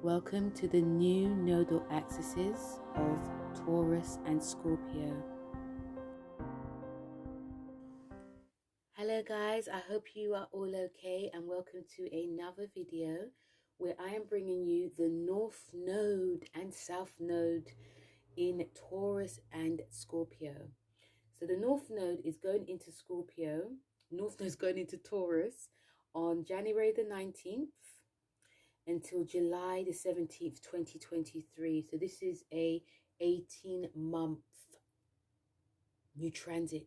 Welcome to the new nodal axes of Taurus and Scorpio. Hello guys, I hope you are all okay and welcome to another video where I am bringing you the North Node and South Node in Taurus and Scorpio. So the North Node is going into Scorpio, North Node is going into Taurus on January the 19th until July the 17th, 2023. So this is a 18-month new transit.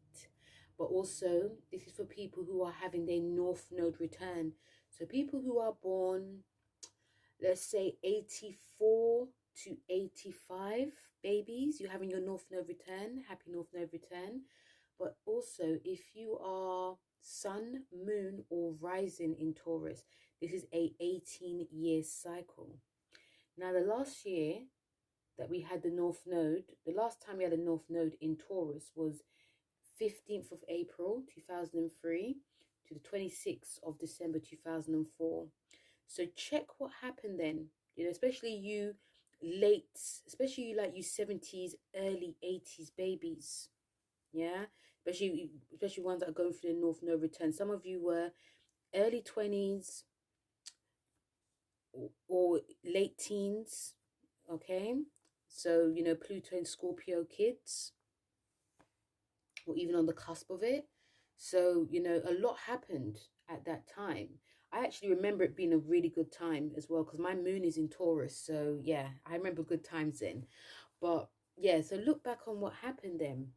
But also, this is for people who are having their North Node return. So people who are born, let's say 84 to 85 babies, you're having your North Node return. Happy North Node return. But also, if you are Sun, Moon, or Rising in Taurus, this is a 18-year cycle. Now, the last year that we had the North Node, the last time we had a North Node in Taurus was 15th of April 2003 to the 26th of December 2004. So check what happened then, especially you especially you like you 70s, early 80s babies. Yeah, especially ones that are going through the North Node return. Some of you were early 20s or late teens. Okay, so Pluto and Scorpio kids, or even on the cusp of it. So a lot happened at that time. I actually remember it being a really good time as well, because my moon is in Taurus. So yeah, I remember good times then. But yeah, so look back on what happened then.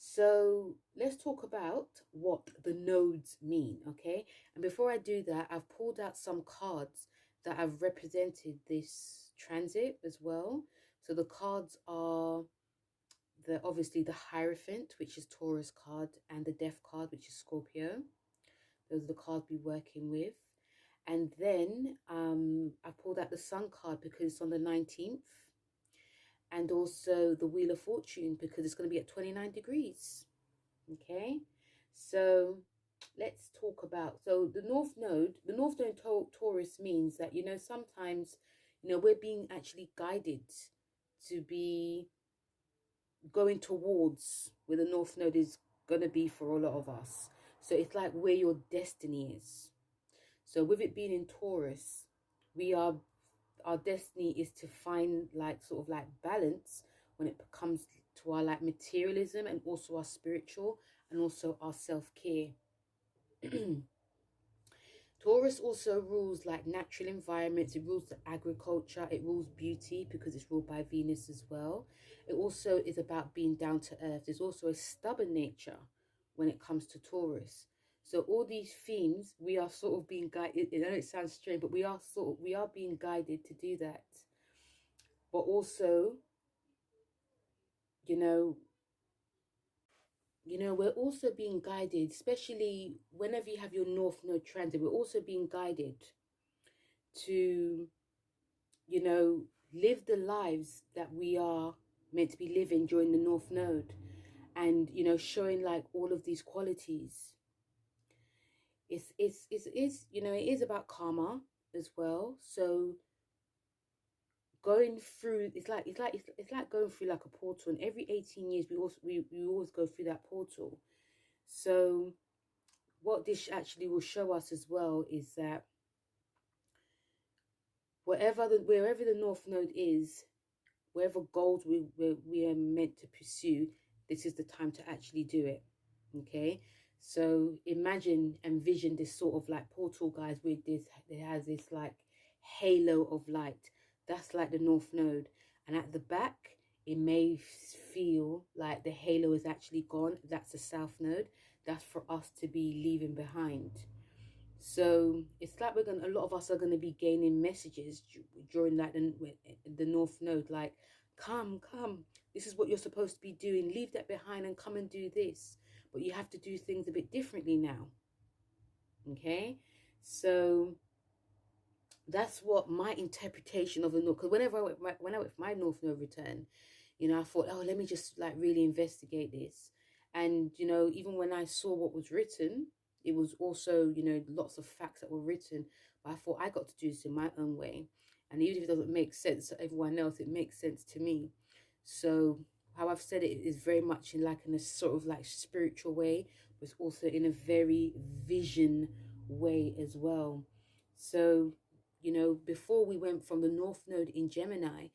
So let's talk about what the nodes mean, okay? And before I do that, I've pulled out some cards that have represented this transit as well. So the cards are obviously the Hierophant, which is Taurus card, and the Death card, which is Scorpio. Those are the cards we're working with. And then I pulled out the Sun card because it's on the 19th. And also the Wheel of Fortune because it's going to be at 29 degrees. Okay, so let's talk about, so the North Node Taurus means that, sometimes, we're being actually guided to be going towards where the North Node is going to be for a lot of us. So it's like where your destiny is. So with it being in Taurus, our destiny is to find sort of balance when it comes to our materialism, and also our spiritual, and also our self-care. Taurus also rules natural environments. It rules the agriculture. It rules beauty because it's ruled by Venus as well. It also is about being down to earth. There's also a stubborn nature when it comes to Taurus. So all these themes, we are sort of being guided. I know it sounds strange, but we are being guided to do that. But also, we're also being guided, especially whenever you have your North Node transit, we're also being guided to, live the lives that we are meant to be living during the North Node, and, showing all of these qualities. It is about karma as well. So going through, it's like going through a portal, and every 18 years we always go through that portal. So what this actually will show us as well is that wherever the North Node is, wherever goals we are meant to pursue, this is the time to actually do it. Okay, so envision this sort of portal, guys, with this, it has this halo of light. That's the North Node, and at the back it may feel like the halo is actually gone. That's the South Node. That's for us to be leaving behind. So it's like a lot of us are going to be gaining messages during the North Node, come, this is what you're supposed to be doing, leave that behind and come and do this. But you have to do things a bit differently now. Okay, so that's what my interpretation of the North, because whenever I went for my North Node return, I thought, oh, let me just really investigate this. And even when I saw what was written, it was also lots of facts that were written, but I thought I got to do this in my own way. And even if it doesn't make sense to everyone else, it makes sense to me. So how I've said it is very much in like in a sort of like spiritual way, but it's also in a very vision way as well. So, you know, before we went from the North Node in Gemini,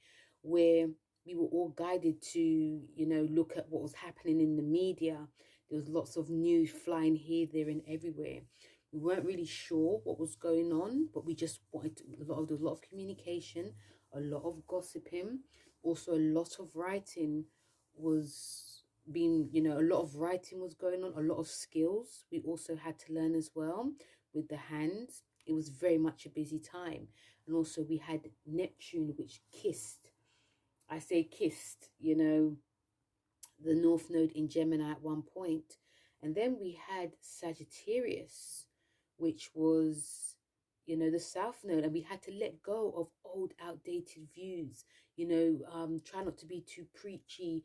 where we were all guided to, you know, look at what was happening in the media. There was lots of news flying here, there, and everywhere. We weren't really sure what was going on, but we just wanted there was a lot of communication, a lot of gossiping, also a lot of writing was being, you know, a lot of writing was going on, a lot of skills we also had to learn as well with the hands. It was very much a busy time. And also we had Neptune, which kissed, I say kissed, you know, the North Node in Gemini at one point. And then we had Sagittarius, which was, you know, the South Node. And we had to let go of old, outdated views, you know, try not to be too preachy,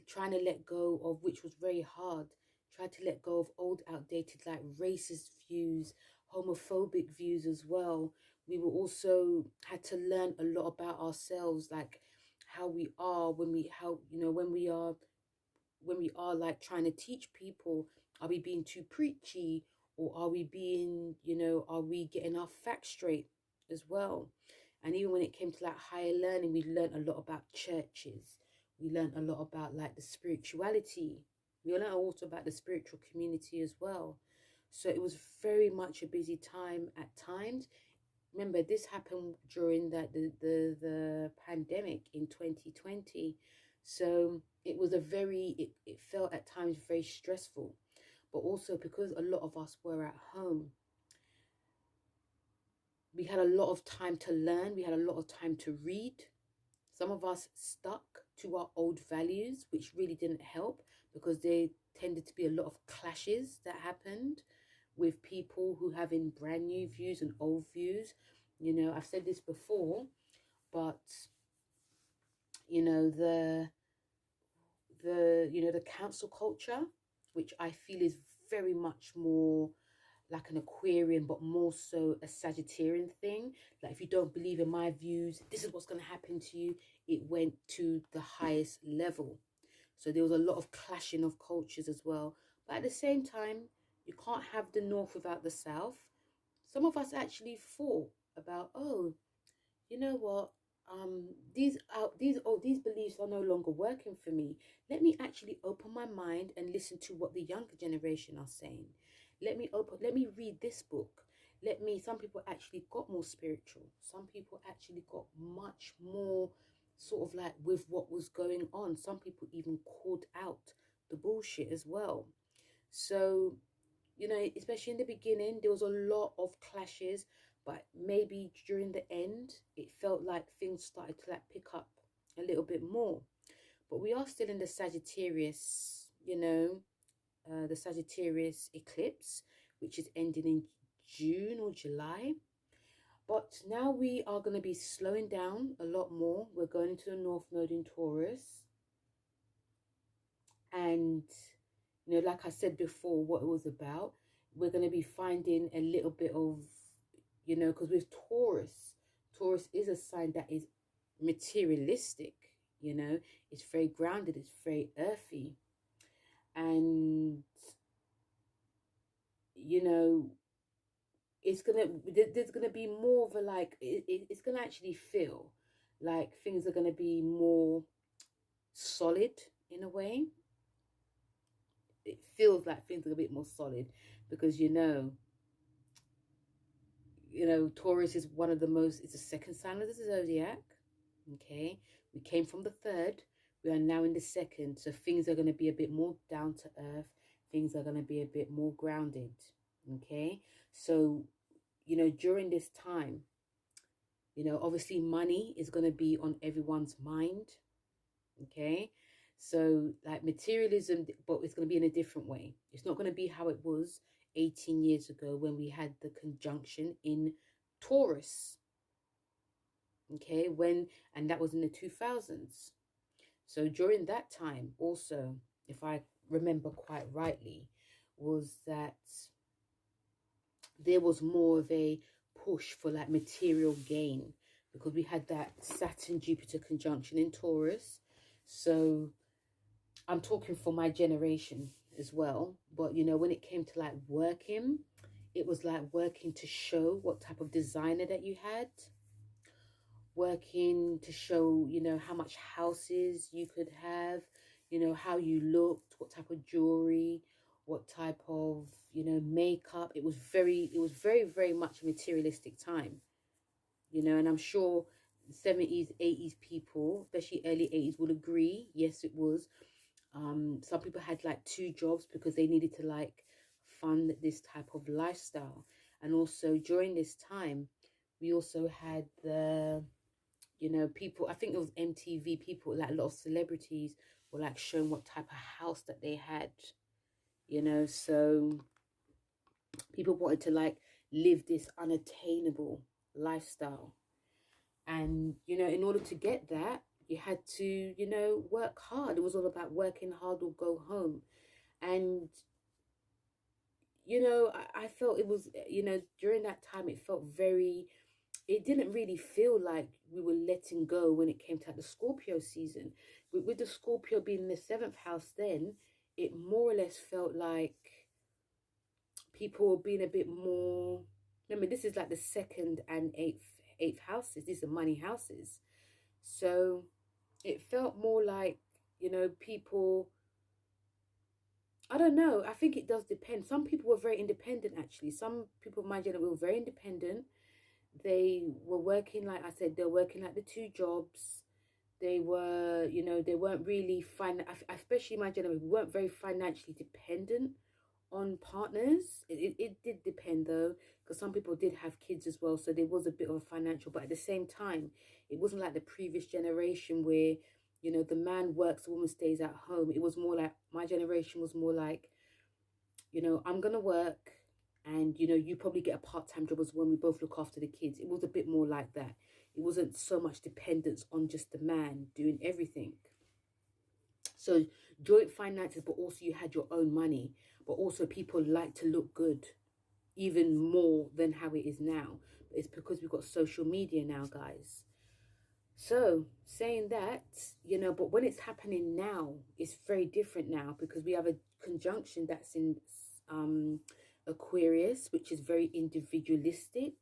trying to let go of, which was very hard, try to let go of old, outdated, like racist views, homophobic views as well. We were also had to learn a lot about ourselves, like how we are when we, how, you know, when we are like trying to teach people, are we being too preachy, or are we being, you know, are we getting our facts straight as well? And even when it came to like higher learning, we learned a lot about churches. We learned a lot about like the spirituality. We learned also about the spiritual community as well. So it was very much a busy time at times. Remember, this happened during the pandemic in 2020. So it was a very, it felt at times very stressful. But also because a lot of us were at home, we had a lot of time to learn. We had a lot of time to read. Some of us stuck to our old values, which really didn't help because there tended to be a lot of clashes that happened with people who having brand new views and old views. You know, I've said this before, but you know, the council culture, which I feel is very much more like an Aquarian, but more so a Sagittarian thing. Like, if you don't believe in my views, this is what's going to happen to you. It went to the highest level. So there was a lot of clashing of cultures as well. But at the same time, you can't have the North without the South. Some of us actually thought about, oh, you know what? These beliefs are no longer working for me. Let me actually open my mind and listen to what the younger generation are saying. Let me read this book. Some people actually got more spiritual. Some people actually got much more sort of like with what was going on. Some people even called out the bullshit as well. So, you know, especially in the beginning, there was a lot of clashes, but maybe during the end, it felt like things started to like pick up a little bit more. But we are still in the Sagittarius, you know, the Sagittarius eclipse, which is ending in June or July. But now we are going to be slowing down a lot more. We're going into the North Node in Taurus. And, you know, like I said before, what it was about, we're going to be finding a little bit of, you know, because with Taurus is a sign that is materialistic, you know, it's very grounded, it's very earthy. And, you know, there's gonna be more of a like, it's gonna actually feel like things are gonna be more solid in a way. It feels like things are a bit more solid because, you know, Taurus is one of the most, it's the second sign of the zodiac. Okay, we came from the third, we are now in the second, so things are going to be a bit more down to earth, things are going to be a bit more grounded. Okay, so, you know, during this time, you know, obviously money is going to be on everyone's mind. Okay, so like materialism, but it's going to be in a different way. It's not going to be how it was 18 years ago when we had the conjunction in Taurus. Okay, and that was in the 2000s. So during that time also, if I remember quite rightly, was that there was more of a push for like material gain, because we had that Saturn-Jupiter conjunction in Taurus. So I'm talking for my generation as well. But, you know, when it came to like working, it was like working to show what type of designer that you had, working to show, you know, how much houses you could have, you know, how you looked, what type of jewelry, what type of, you know, makeup. It was very, very much a materialistic time, you know, and I'm sure 70s, 80s people, especially early 80s, will agree. Yes, it was. Some people had like 2 jobs because they needed to like fund this type of lifestyle. And also during this time, we also had the, you know, people, I think it was MTV, people, like a lot of celebrities were like showing what type of house that they had, you know. So people wanted to like live this unattainable lifestyle. And, you know, in order to get that, you had to, you know, work hard. It was all about working hard or go home. And, you know, I felt it was, you know, during that time, it felt very, it didn't really feel like we were letting go when it came to like, the Scorpio season. With the Scorpio being in the 7th house then, it more or less felt like people were being a bit more, remember, this is like the 2nd and 8th houses. These are money houses. So it felt more like, you know, people, I don't know. I think it does depend. Some people were very independent, actually. Some people of my generation were very independent. They were working, like I said, they're working like the 2 jobs. They were, you know, they weren't really, especially my generation, we weren't very financially dependent on partners. It did depend though, because some people did have kids as well. So there was a bit of a financial, but at the same time, it wasn't like the previous generation where, you know, the man works, the woman stays at home. It was more like, my generation was more like, you know, I'm going to work and, you know, you probably get a part-time job as well. We both look after the kids. It was a bit more like that. It wasn't so much dependence on just the man doing everything. So joint finances, but also you had your own money, but also people like to look good even more than how it is now. It's because we've got social media now, guys. So saying that, you know, but when it's happening now, it's very different now, because we have a conjunction that's in Aquarius, which is very individualistic.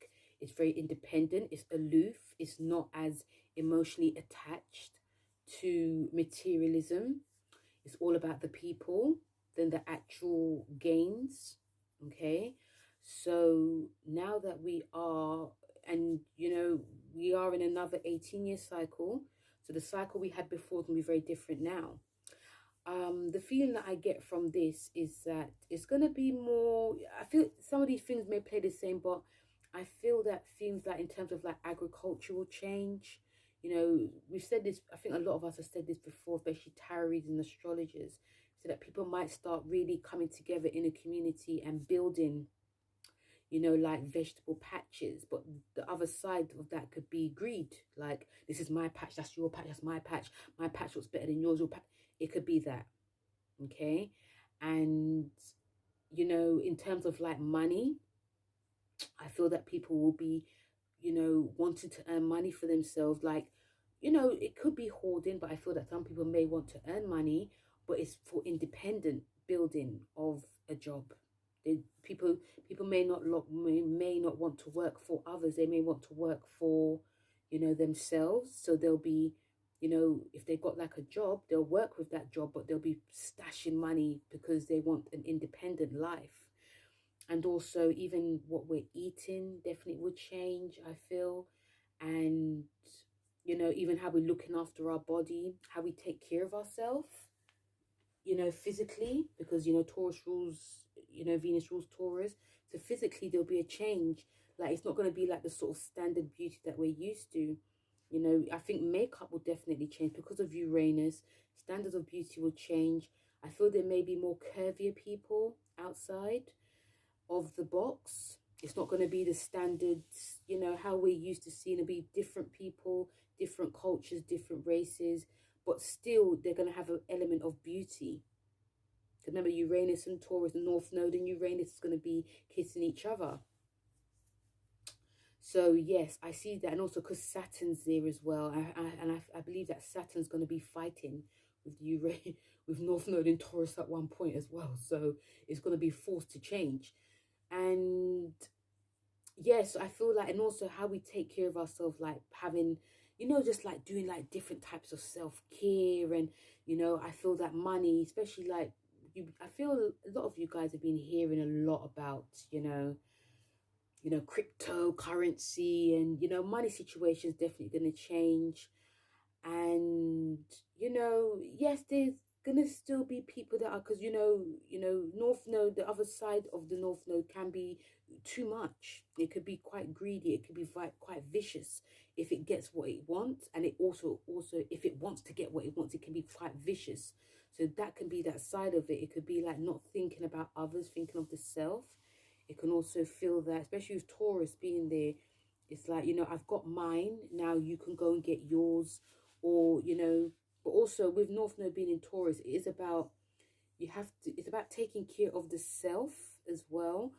It's very independent. It's aloof. It's not as emotionally attached to materialism. It's all about the people than the actual gains. Okay. So now that we are, and you know, we are in another 18-year cycle. So the cycle we had before is going to be very different now. The feeling that I get from this is that it's going to be more, I feel some of these things may play the same, but I feel that things like in terms of like agricultural change, you know, we've said this, I think a lot of us have said this before, especially tarots and astrologers, so that people might start really coming together in a community and building, you know, like vegetable patches. But the other side of that could be greed. Like, this is my patch, that's your patch, that's my patch looks better than yours. Your patch. It could be that. Okay. And, you know, in terms of like money, I feel that people will be, you know, wanting to earn money for themselves. Like, you know, it could be hoarding, but I feel that some people may want to earn money, but it's for independent building of a job. People may not want to work for others. They may want to work for, you know, themselves. So they'll be, you know, if they got like a job, they'll work with that job, but they'll be stashing money because they want an independent life. And also even what we're eating definitely would change, I feel. And, you know, even how we're looking after our body, how we take care of ourselves, you know, physically, because, you know, Taurus rules, you know, Venus rules Taurus. So physically there'll be a change. Like, it's not going to be like the sort of standard beauty that we're used to. You know, I think makeup will definitely change because of Uranus. Standards of beauty will change. I feel there may be more curvier people outside of the box. It's not going to be the standards, you know, how we're used to seeing. It'll be different people, different cultures, different races, but still they're going to have an element of beauty. Remember, Uranus and Taurus, the North Node and Uranus is going to be kissing each other. So yes, I see that, and also because Saturn's there as well, I believe that Saturn's going to be fighting with with North Node in Taurus at one point as well. So it's going to be forced to change, and yes, I feel like, and also how we take care of ourselves, like having, just like doing like different types of self care, and I feel that money, especially like I feel a lot of you guys have been hearing a lot about cryptocurrency, and money situation is definitely going to change. And yes, there's gonna still be people that are, because North Node, the other side of the North Node can be too much. It could be quite greedy, it could be quite vicious if it gets what it wants, and it also if it wants to get what it wants, it can be quite vicious. So that can be that side of it. It could be like not thinking about others, thinking of the self. It can also feel that, especially with Taurus being there, it's like, I've got mine, now you can go and get yours. Or but also with North Node being in Taurus, it is about, it's about taking care of the self as well,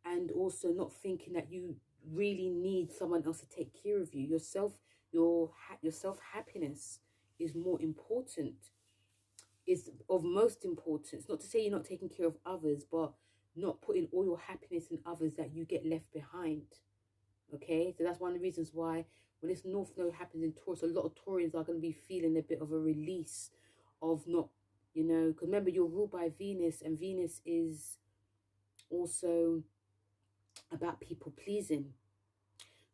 and also not thinking that you really need someone else to take care of you. Yourself, your self happiness is more important, is of most importance. Not to say you're not taking care of others, but not putting all your happiness in others, that you get left behind. Okay, so that's one of the reasons why when this North Node happens in Taurus, a lot of Taurians are going to be feeling a bit of a release of not, because remember, you're ruled by Venus, and Venus is also about people pleasing.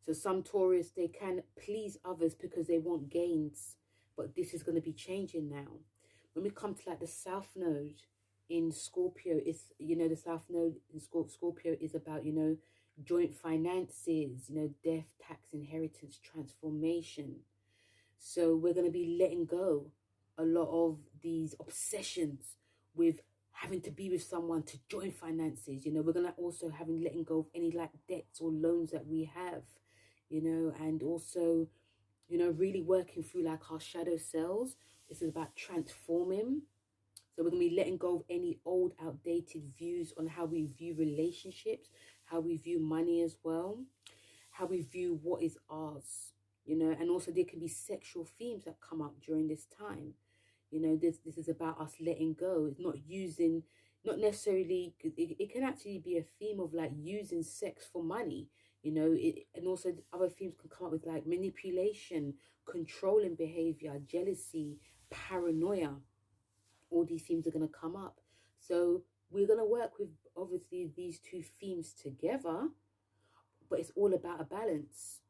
So some Taurus, they can please others because they want gains, but this is going to be changing now. When we come to like the South Node in Scorpio, it's, the South Node in Scorpio is about, joint finances, death, tax, inheritance, transformation. So we're going to be letting go a lot of these obsessions with having to be with someone to join finances. We're going to also having letting go of any like debts or loans that we have, and also, really working through like our shadow selves. This is about transforming. So we're going to be letting go of any old, outdated views on how we view relationships, how we view money as well, how we view what is ours, and also there can be sexual themes that come up during this time. This is about us letting go. It's not using, not necessarily, it can actually be a theme of like using sex for money, and also other themes can come up with like manipulation, controlling behavior, jealousy, paranoia. All these themes are going to come up. So we're going to work with obviously these two themes together, but it's all about a balance.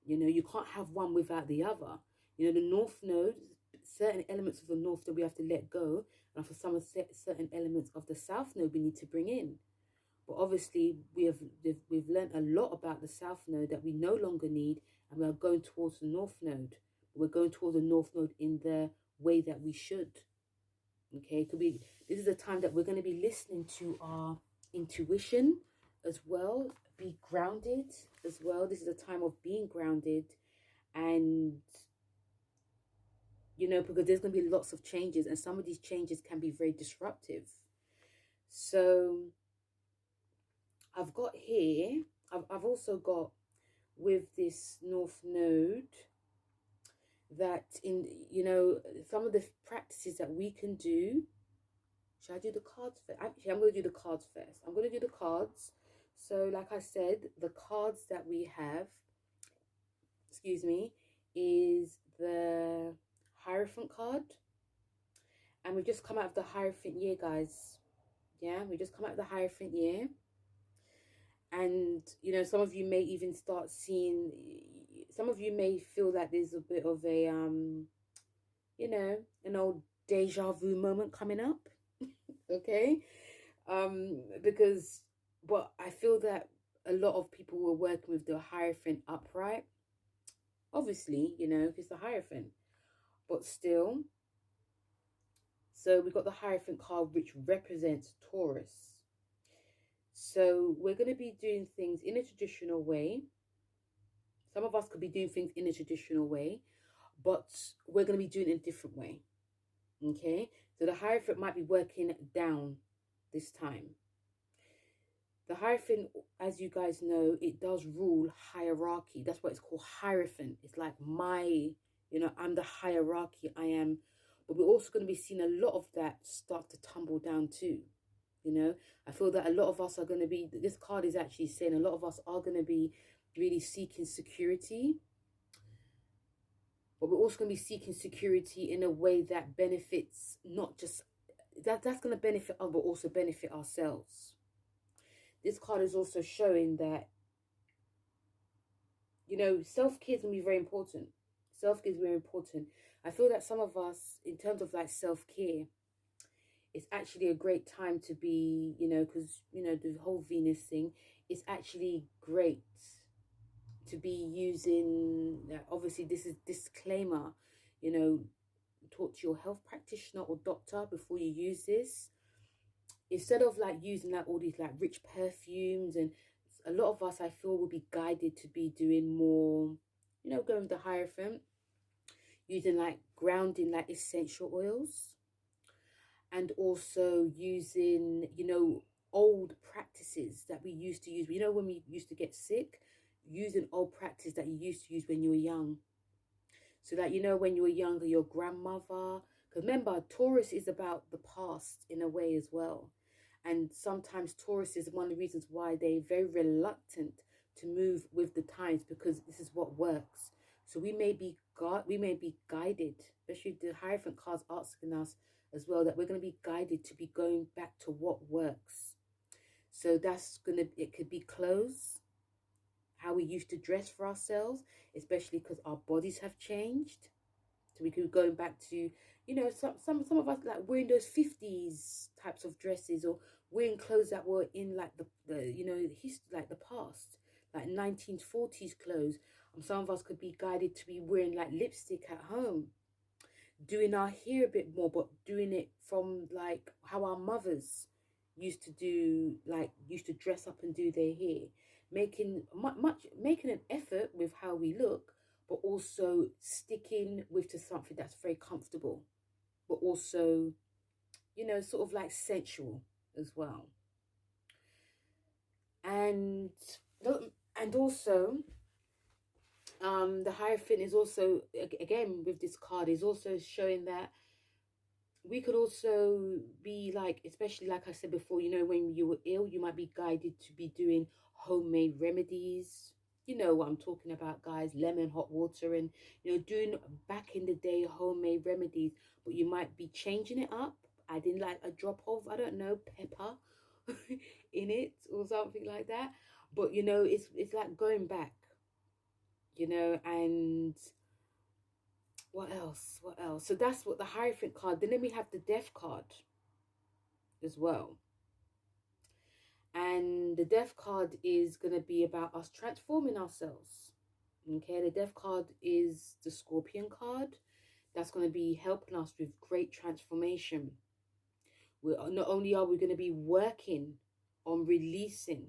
You can't have one without the other. The North Node, certain elements of the North Node we have to let go, and for some certain elements of the South Node we need to bring in. But obviously we've learned a lot about the South Node that we no longer need, and we are going towards the North Node. We're going towards the North Node in the way that we should. Okay, this is a time that we're going to be listening to our intuition as well, be grounded as well. This is a time of being grounded, and because there's going to be lots of changes, and some of these changes can be very disruptive. So I've got here, I've also got with this North Node that in, some of the practices that we can do. Should I do the cards first? Actually, I'm going to do the cards first. I'm going to do the cards. So like I said, the cards that we have, excuse me, is the Hierophant card. And we've just come out of the Hierophant year, guys. Yeah, we just come out of the Hierophant year. And, some of you may even start seeing, some of you may feel that there's a bit of a, an old deja vu moment coming up. Okay, but I feel that a lot of people were working with the Hierophant upright, obviously, it's the Hierophant, but still. So we got the Hierophant card, which represents Taurus. So we're going to be doing things in a traditional way. Some of us could be doing things in a traditional way, but we're going to be doing it a different way. Okay, so the Hierophant might be working down this time. The Hierophant, as you guys know, it does rule hierarchy. That's what it's called, Hierophant. It's like I'm the hierarchy, I am. But we're also going to be seeing a lot of that start to tumble down too. I feel that a lot of us are going to be, this card is actually saying a lot of us are going to be really seeking security. But we're also going to be seeking security in a way that benefits not just, that's going to benefit us, but also benefit ourselves. This card is also showing that, self-care is going to be very important. Self-care is very important. I feel that some of us, in terms of like self-care, it's actually a great time to be, because, the whole Venus thing, it's actually great to be using, obviously this is disclaimer, talk to your health practitioner or doctor before you use this. Instead of like using like all these like rich perfumes, and a lot of us, I feel, will be guided to be doing more, going with the Hierophant, using like grounding like essential oils, and also using, old practices that we used to use. When we used to get sick, using old practice that you used to use when you were young. So that, when you were younger, your grandmother, because remember, Taurus is about the past in a way as well. And sometimes Taurus is one of the reasons why they're very reluctant to move with the times, because this is what works. So we may be guided, especially the Hierophant cards asking us as well, that we're going to be guided to be going back to what works. So it could be clothes, how we used to dress for ourselves, especially because our bodies have changed. So we could be going back to, some of us like wearing those 50s types of dresses, or wearing clothes that were in like the history, like the past, like 1940s clothes. Some of us could be guided to be wearing like lipstick at home, doing our hair a bit more, but doing it from like how our mothers used to do, like used to dress up and do their hair, making an effort with how we look, but also sticking with to something that's very comfortable, but also, sort of like sensual as well. And also, the Hierophant is also, again, with this card, is also showing that we could also be like, especially like I said before, when you were ill, you might be guided to be doing homemade remedies. You know what I'm talking about, guys, lemon, hot water, and, doing back in the day homemade remedies, but you might be changing it up, adding like a drop of, I don't know, pepper in it or something like that. But, it's like going back, and what else? So that's what the Hierophant card. Then we have the Death card as well. And the Death card is going to be about us transforming ourselves. Okay, the Death card is the Scorpion card. That's going to be helping us with great transformation. Not only are we going to be working on releasing,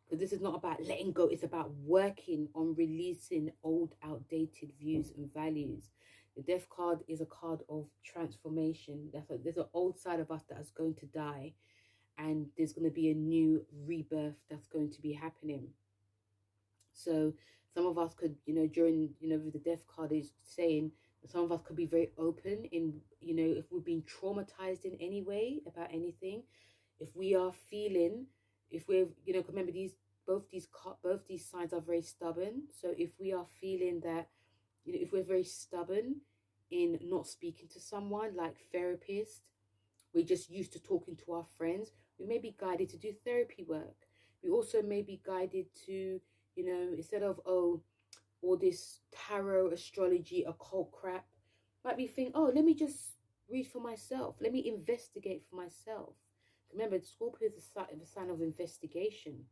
because this is not about letting go, it's about working on releasing old, outdated views and values. The Death card is a card of transformation. There's an old side of us that is going to die, and there's going to be a new rebirth that's going to be happening. So some of us could, during, with the Death card is saying, some of us could be very open in, if we've been traumatized in any way about anything, if we are feeling, if we're, remember both these signs are very stubborn. So if we are feeling that, if we're very stubborn in not speaking to someone like therapist, we're just used to talking to our friends, we may be guided to do therapy work. We also may be guided to, instead of, all this tarot, astrology, occult crap, might be think, let me just read for myself. Let me investigate for myself. Remember, Scorpio is a sign of investigation.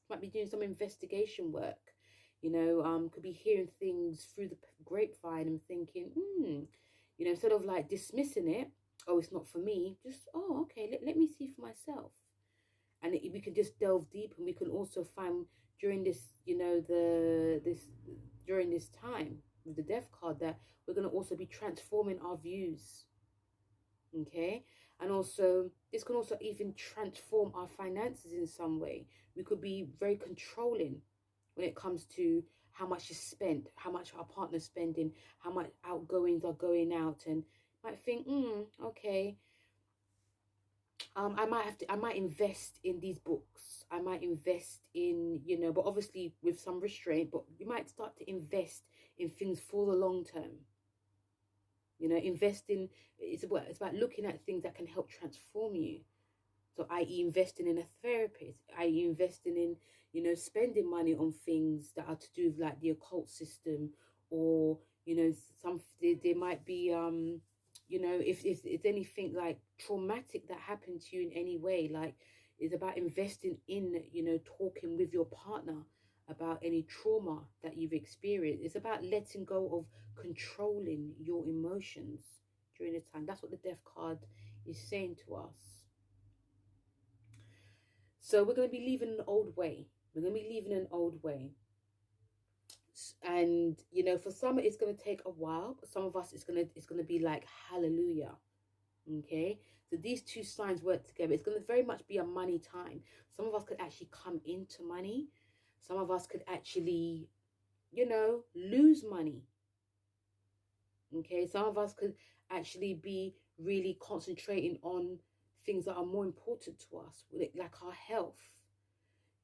Might be doing some investigation work. Could be hearing things through the grapevine and thinking, instead of like dismissing it, it's not for me, just, okay, let me see for myself. And we can just delve deep, and we can also find during this, during this time with the Death card, that we're going to also be transforming our views. Okay, And also, this can also even transform our finances in some way. We could be very controlling when it comes to how much is spent, how much our partner's spending, how much outgoings are going out, and might think, okay, I might invest in these books. I might invest in, but obviously with some restraint, but you might start to invest in things for the long term. Investing, it's about looking at things that can help transform you. So, i.e., investing in a therapist, i.e., investing in, spending money on things that are to do with like the occult system, or, there might be, if it's anything like traumatic that happened to you in any way, like it's about investing in, talking with your partner about any trauma that you've experienced. It's about letting go of controlling your emotions during this time. That's what the Death card is saying to us. So we're going to be leaving an old way. We're going to be leaving an old way. And, for some, it's going to take a while. But some of us, it's going to be like, hallelujah. Okay? So these two signs work together. It's going to very much be a money time. Some of us could actually come into money. Some of us could actually, lose money. Okay? Some of us could actually be really concentrating on things that are more important to us, like our health,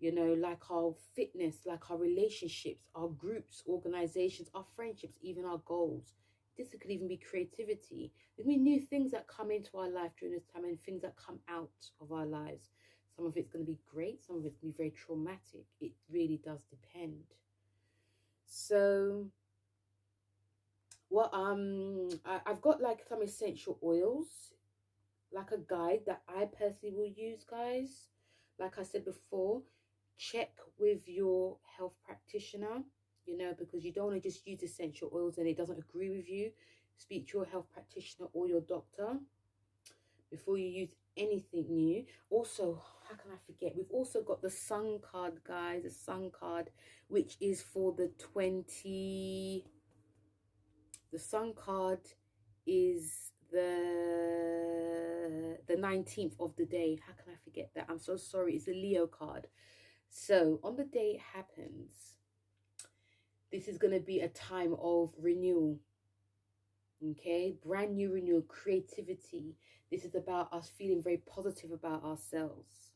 like our fitness, like our relationships, our groups, organizations, our friendships, even our goals. This could even be creativity. There's going to be new things that come into our life during this time, and things that come out of our lives. Some of it's going to be great. Some of it's going to be very traumatic. It really does depend. So, I've got like some essential oils, like a guide that I personally will use, guys. Like I said before, check with your health practitioner, because you don't want to just use essential oils and it doesn't agree with you. Speak to your health practitioner or your doctor before you use anything new. Also, how can I forget? We've also got the Sun card, guys. The Sun card, which is for the Sun card is the 19th of the day. How can I forget that? I'm so sorry. It's a Leo card. So on the day it happens, this is going to be a time of renewal. Okay, brand new renewal, creativity. This is about us feeling very positive about ourselves.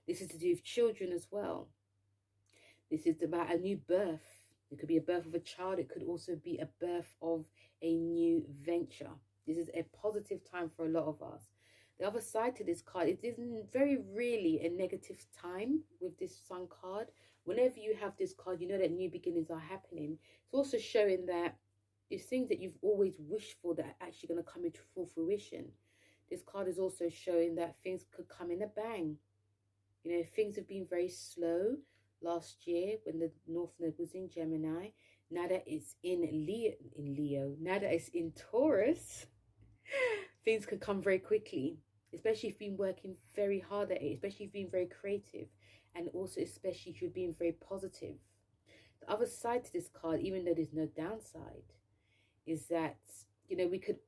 This is to do with children as well. This is about a new birth. It could be a birth of a child. It could also be a birth of a new venture. This is a positive time for a lot of us. The other side to this card, it isn't very really a negative time with this Sun card. Whenever you have this card, you know that new beginnings are happening. It's also showing that there's things that you've always wished for that are actually going to come into full fruition. This card is also showing that things could come in a bang. Things have been very slow last year when the North Node was in Gemini. Now that it's in Leo, now that it's in Taurus, things could come very quickly, especially if you've been working very hard at it, especially if you've been very creative, and also especially if you're being very positive. The other side to this card, even though there's no downside, is that we could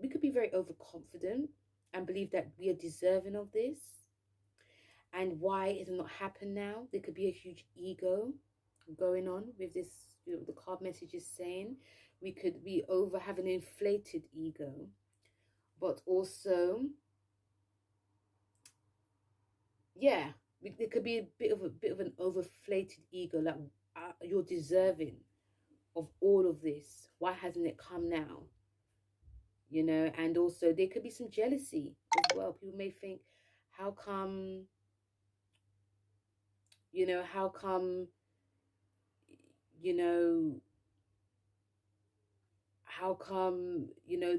we could be very overconfident and believe that we are deserving of this. And why it has not happened now? There could be a huge ego going on with this. The card message is saying we could be having an inflated ego, but also, yeah, there could be a bit of an overflated ego, like you're deserving of all of this. Why hasn't it come now? And also there could be some jealousy as well. People may think, how come, how come,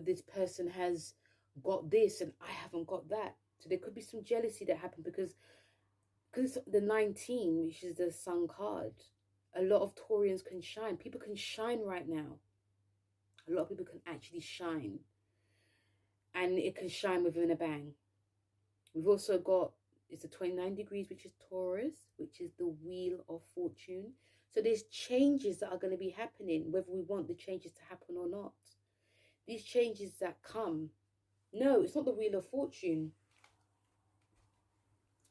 this person has got this and I haven't got that. So there could be some jealousy that happened because the 19, which is the Sun card, a lot of Taurians can shine. People can shine right now. A lot of people can actually shine. And it can shine within a bang. We've also got, it's the 29 degrees, which is Taurus, which is the Wheel of Fortune. So there's changes that are going to be happening, whether we want the changes to happen or not. These changes that come No, it's not the Wheel of Fortune.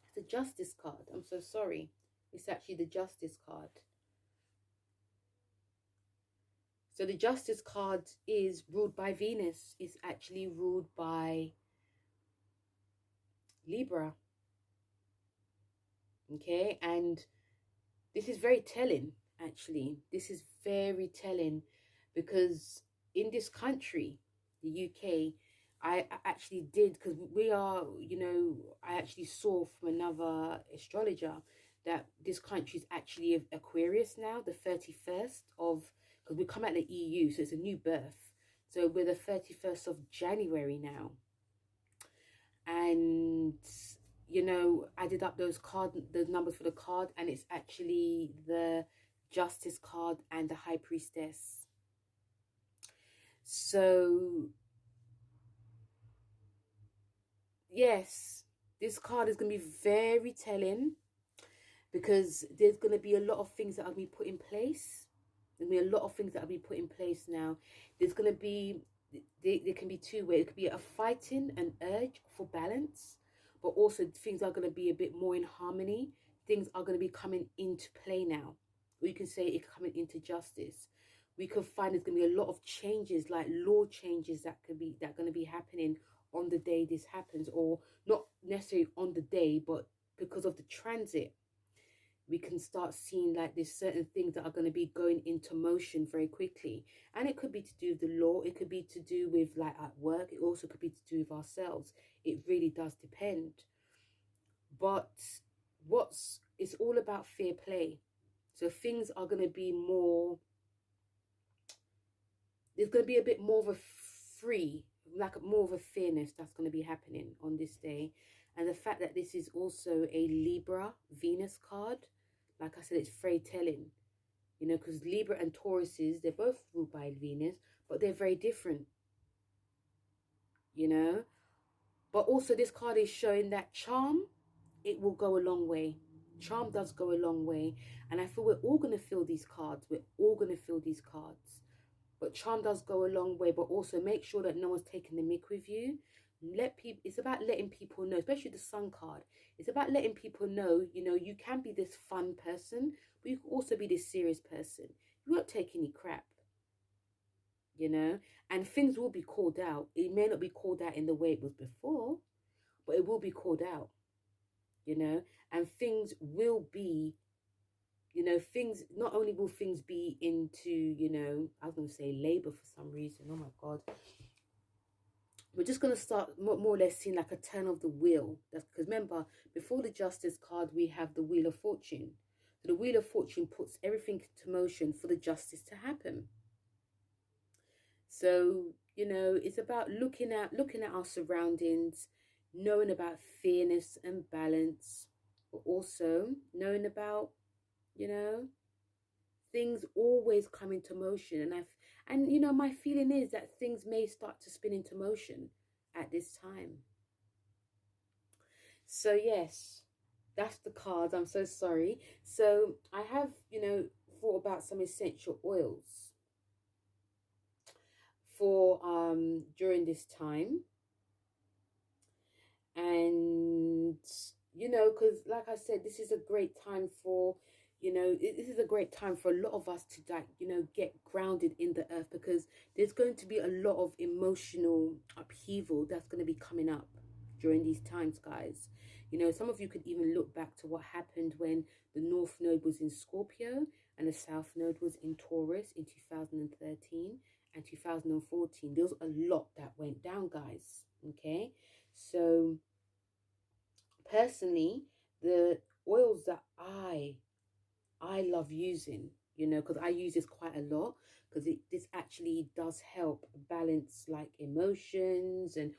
It's the Justice card. I'm so sorry. It's actually the Justice card. So the Justice card is ruled by Venus. It's actually ruled by Libra. Okay, and this is very telling, actually. This is very telling because in this country, the UK, I actually did, because we are, you know, I actually saw from another astrologer that this country is actually Aquarius now, the 31st of, because we come out of the EU, so it's a new birth. So we're the 31st of January now. And you know, added up those numbers for the card, and it's actually the Justice card and the High Priestess. So yes, this card is going to be very telling because there's going to be a lot of things that are going to be put in place. There's going to be a lot of things that will be put in place now. There's going to be, there can be two ways. It could be a fighting, an urge for balance, but also things are going to be a bit more in harmony. Things are going to be coming into play now. Or you can say it's coming into justice. We could find there's going to be a lot of changes, like law changes that are going to be happening on the day this happens, or not necessarily on the day, but because of the transit, we can start seeing like there's certain things that are going to be going into motion very quickly. And it could be to do with the law, it could be to do with like at work, it also could be to do with ourselves. It really does depend. But it's all about fair play. So things are going to be more, there's going to be a bit more of a free, like more of a fairness that's going to be happening on this day. And the fact that this is also a Libra Venus card, like I said, it's very telling, you know, because Libra and Tauruses, they're both ruled by Venus, but they're very different, you know. But also this card is showing that charm, it will go a long way. Charm does go a long way. And I feel we're all going to feel these cards. We're all going to feel these cards. But charm does go a long way, but also make sure that no one's taking the mick with you. Let people, it's about letting people know, especially the Sun card. It's about letting people know, you know, you can be this fun person, but you can also be this serious person. You won't take any crap, you know, and things will be called out. It may not be called out in the way it was before, but it will be called out, you know, and things will be, you know, things, not only will things be into, you know, I was going to say labor for some reason. Oh my God. We're just going to start more or less seeing like a turn of the wheel. That's because remember, before the Justice card, we have the Wheel of Fortune. So the Wheel of Fortune puts everything into motion for the justice to happen. So, you know, it's about looking at our surroundings, knowing about fairness and balance, but also knowing about, you know, things always come into motion. And you know, my feeling is that things may start to spin into motion at this time. So yes, that's the cards. I'm so sorry. So I have, you know, thought about some essential oils for during this time. And you know, because like I said, this is a great time for, you know, this is a great time for a lot of us to, like, you know, get grounded in the earth, because there's going to be a lot of emotional upheaval that's going to be coming up during these times, guys. You know, some of you could even look back to what happened when the North Node was in Scorpio and the South Node was in Taurus in 2013 and 2014. There was a lot that went down, guys. Okay, so personally, the oils that I love using, you know, because I use this quite a lot, because this actually does help balance like emotions and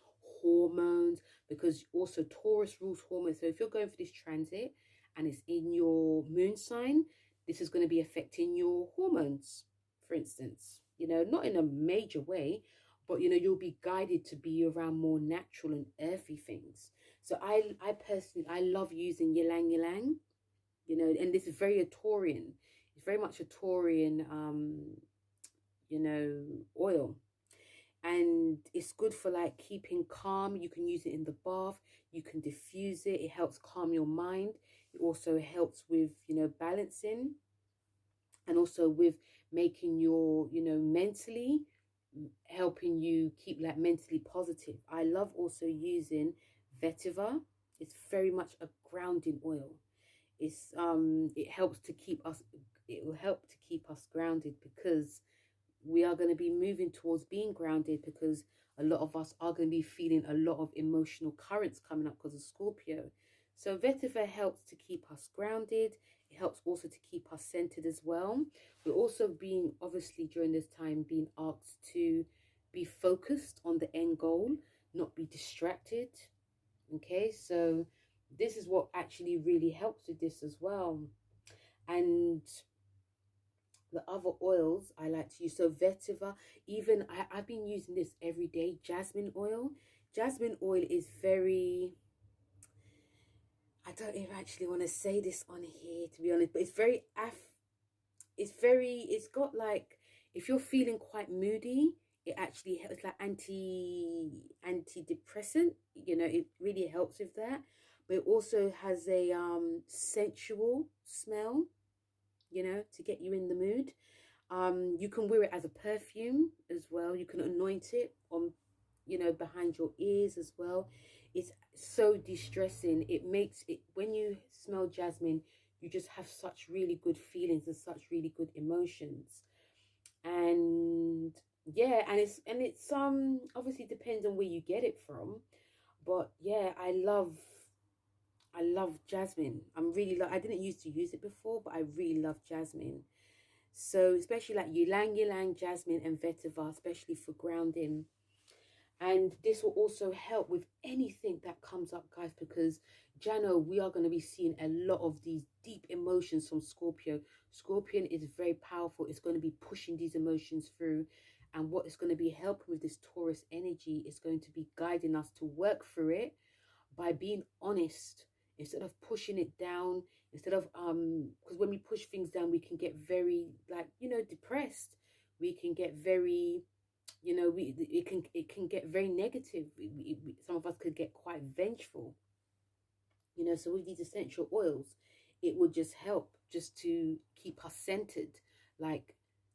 hormones, because also Taurus rules hormones. So if you're going for this transit and it's in your moon sign, this is going to be affecting your hormones, for instance, you know, not in a major way, but you know, you'll be guided to be around more natural and earthy things. So I personally, I love using ylang ylang, you know, and this is very a Taurian. It's very much a Taurian, you know, oil. and it's good for like keeping calm. You can use it in the bath, you can diffuse it, it helps calm your mind. It also helps with, you know, balancing, and also with making your, you know, mentally, helping you keep like mentally positive. I love also using vetiver. It's very much a grounding oil. It helps to keep us, it will help to keep us grounded, because we are going to be moving towards being grounded, because a lot of us are going to be feeling a lot of emotional currents coming up because of Scorpio. So vetiver helps to keep us grounded. It helps also to keep us centered as well. We're also being, obviously during this time, being asked to be focused on the end goal, not be distracted. Okay, so this is what actually really helps with this as well. And the other oils I like to use, so vetiver, even I've been using this every day, jasmine oil. Jasmine oil is very, I don't even actually want to say this on here, to be honest, but it's very it's got like, if you're feeling quite moody, it actually helps, like antidepressant, you know, it really helps with that. But it also has a sensual smell, you know, to get you in the mood. You can wear it as a perfume as well. You can anoint it on, you know, behind your ears as well. It's so distressing. It makes it, when you smell jasmine, you just have such really good feelings and such really good emotions. And yeah, and it's obviously depends on where you get it from. But yeah, I love jasmine. I didn't used to use it before, but I really love jasmine. So especially like ylang ylang, jasmine, and vetiver, especially for grounding. And this will also help with anything that comes up, guys, because Jano, we are going to be seeing a lot of these deep emotions from Scorpio. Scorpion is very powerful. It's going to be pushing these emotions through. And what is going to be helping with this Taurus energy is going to be guiding us to work through it by being honest, instead of pushing it down, instead of because when we push things down, we can get very, like, you know, depressed. We can get very, you know, it can get very negative. Some of us could get quite vengeful, you know. So with these essential oils, it would just help just to keep us centered. Like,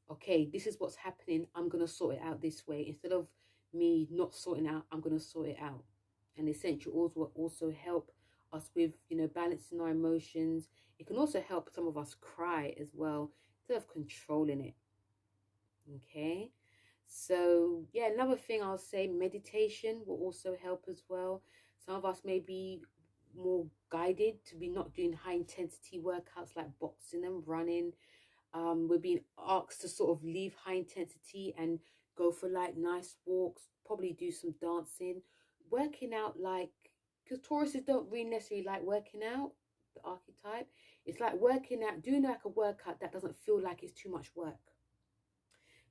okay, this is what's happening, I'm gonna sort it out this way, instead of me not sorting out, I'm gonna sort it out. And essential oils will also help us with, you know, balancing our emotions. It can also help some of us cry as well, instead of controlling it. Okay, so yeah, another thing I'll say, meditation will also help as well. Some of us may be more guided to be not doing high intensity workouts like boxing and running. We're being asked to sort of leave high intensity and go for like nice walks, probably do some dancing, working out, like, because Tauruses don't really necessarily like working out, the archetype. It's like working out, doing like a workout that doesn't feel like it's too much work.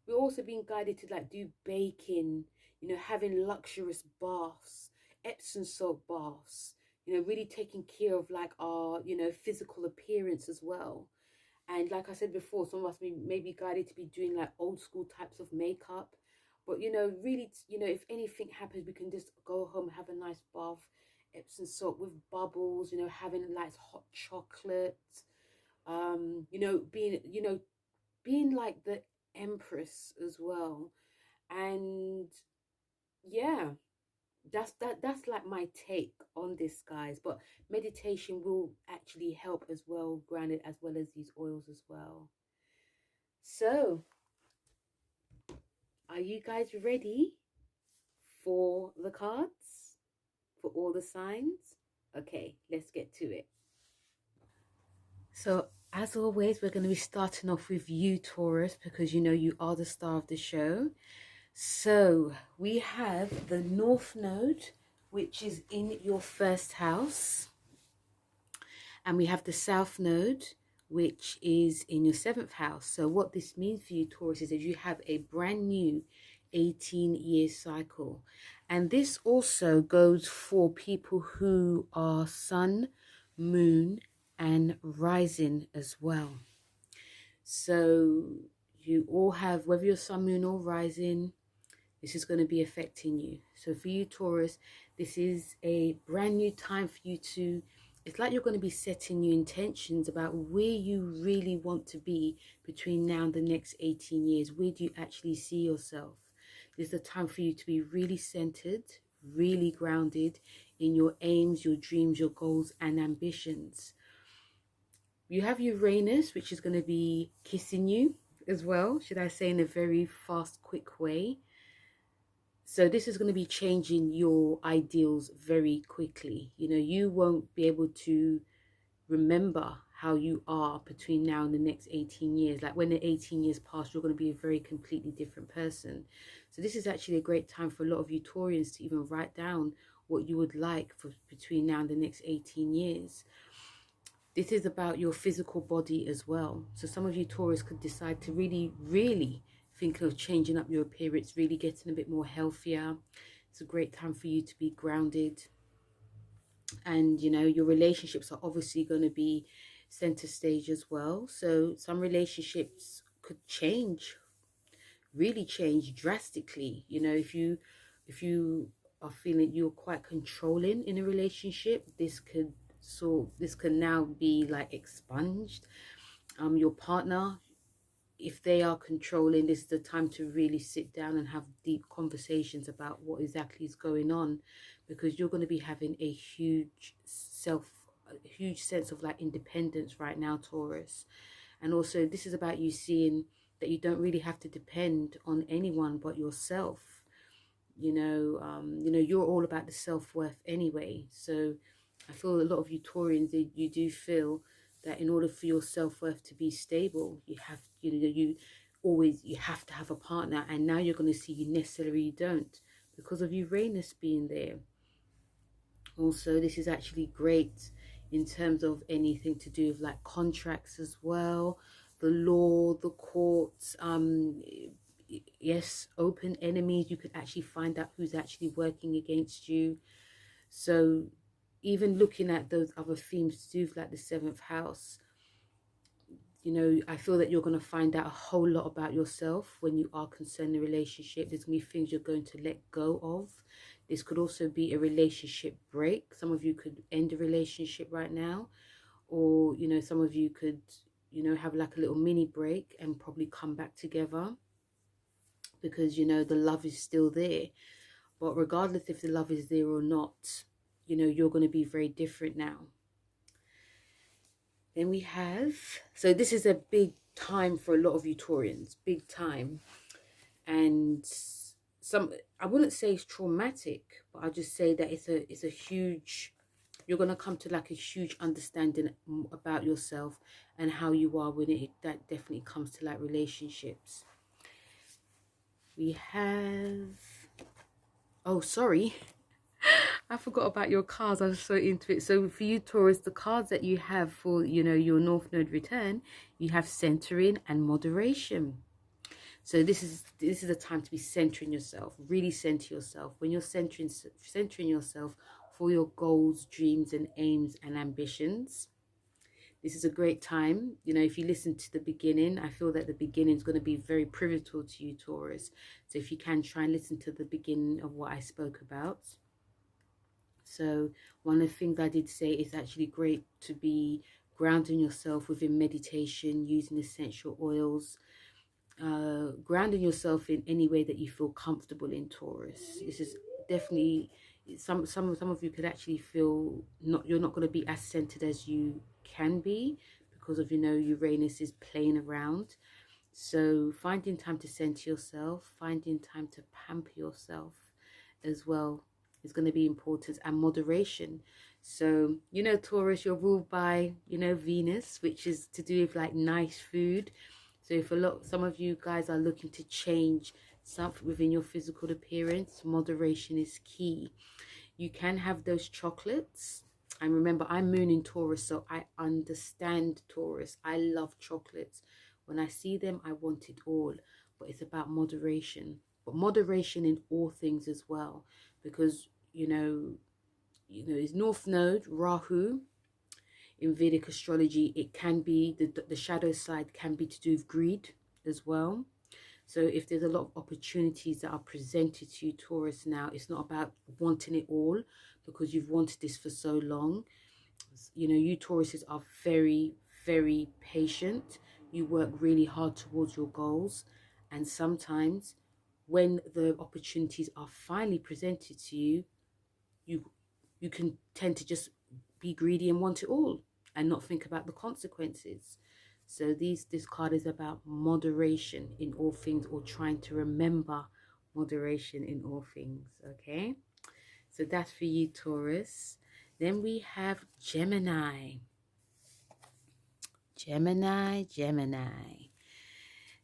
We're also being guided to like do baking, you know, having luxurious baths, Epsom salt baths, you know, really taking care of like our, you know, physical appearance as well. And like I said before, some of us may be guided to be doing like old school types of makeup. But, you know, really, you know, if anything happens, we can just go home, have a nice bath, Epsom salt with bubbles, you know, having like hot chocolate, you know, being like the empress as well. And yeah, that's like my take on this, guys. But meditation will actually help as well, grounded, as well as these oils as well. So are you guys ready for the cards, for all the signs? Okay, let's get to it. So as always, we're going to be starting off with you, Taurus, because you know you are the star of the show. So we have the North Node, which is in your first house. And we have the South Node, which is in your seventh house. So what this means for you, Taurus, is that you have a brand new 18-year cycle. And this also goes for people who are sun, moon, and rising as well. So you all have, whether you're sun, moon, or rising, This is going to be affecting you. So for you, Taurus, this is a brand new time for you to, it's like you're going to be setting new intentions about where you really want to be between now and the next 18 years. Where do you actually see yourself? This is the time for you to be really centered, really grounded in your aims, your dreams, your goals, and ambitions. You have Uranus, which is going to be kissing you as well, should I say, in a very fast, quick way. So this is going to be changing your ideals very quickly. You know, you won't be able to remember how you are between now and the next 18 years. Like when the 18 years pass, you're going to be a very completely different person. So this is actually a great time for a lot of you Taurians to even write down what you would like for between now and the next 18 years. This is about your physical body as well. So some of you Taurus could decide to really think of changing up your appearance, really getting a bit more healthier. It's a great time for you to be grounded. And, you know, your relationships are obviously going to be center stage as well. So some relationships could change, really change drastically. You know, if you are feeling you're quite controlling in a relationship, this can now be like expunged. Your partner, if they are controlling, this is the time to really sit down and have deep conversations about what exactly is going on, because you're going to be having a huge sense of like independence right now, Taurus. And also this is about you seeing that you don't really have to depend on anyone but yourself. You know, you're all about the self-worth anyway. So I feel a lot of you Taurians, you do feel that in order for your self-worth to be stable, you have, you have to have a partner. And now you're going to see you necessarily don't, because of Uranus being there. Also, this is actually great in terms of anything to do with like contracts as well, the law, the courts, yes, open enemies. You could actually find out who's actually working against you. So even looking at those other themes to do with like the 7th house, you know, I feel that you're going to find out a whole lot about yourself when you are concerned in a relationship. There's going to be things you're going to let go of. This could also be a relationship break. Some of you could end a relationship right now, or, you know, some of you could, you know, have like a little mini break and probably come back together, because, you know, the love is still there. But regardless if the love is there or not, you know, you're going to be very different now. Then we have, so this is a big time for a lot of you Taurians, big time. And I wouldn't say it's traumatic, but I'll just say that it's a huge, you're going to come to like a huge understanding about yourself and how you are when that definitely comes to like relationships. We have, oh, sorry. I forgot about your cards. I was so into it. So for you Taurus, the cards that you have for, you know, your North Node return, you have centering and moderation. So this is a time to be centering yourself, really center yourself. When you're centering yourself for your goals, dreams, and aims and ambitions, this is a great time. You know, if you listen to the beginning, I feel that the beginning is going to be very pivotal to you, Taurus. So if you can, try and listen to the beginning of what I spoke about. So one of the things I did say is actually great to be grounding yourself within meditation, using essential oils, grounding yourself in any way that you feel comfortable in, Taurus. This is definitely, some of you could actually feel you're not going to be as centered as you can be, because of, you know, Uranus is playing around. So finding time to center yourself, finding time to pamper yourself as well is going to be important, and moderation. So, you know, Taurus, you're ruled by, you know, Venus, which is to do with like nice food. So if some of you guys are looking to change something within your physical appearance, moderation is key. You can have those chocolates. And remember, I'm moon in Taurus, so I understand Taurus. I love chocolates. When I see them, I want it all. But it's about moderation. But moderation in all things as well. Because, you know, it's North Node, Rahu. In Vedic astrology, it can be, the shadow side can be to do with greed as well. So if there's a lot of opportunities that are presented to you, Taurus, now, it's not about wanting it all because you've wanted this for so long. You know, you Tauruses are very, very patient. You work really hard towards your goals. And sometimes when the opportunities are finally presented to you, you can tend to just be greedy and want it all and not think about the consequences. So this card is about moderation in all things, or trying to remember moderation in all things. Okay, so that's for you, Taurus. Then we have Gemini. Gemini.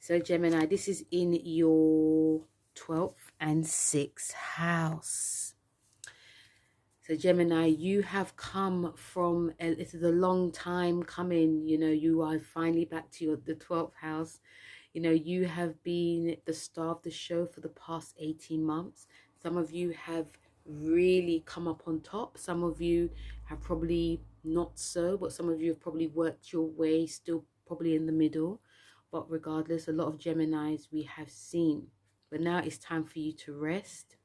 So Gemini, this is in your 12th and 6th house. So Gemini, you have come from, it is a long time coming, you know, you are finally back to the 12th house. You know, you have been the star of the show for the past 18 months. Some of you have really come up on top. Some of you have probably not so, but some of you have probably worked your way, still probably in the middle. But regardless, a lot of Geminis we have seen. But now it's time for you to rest.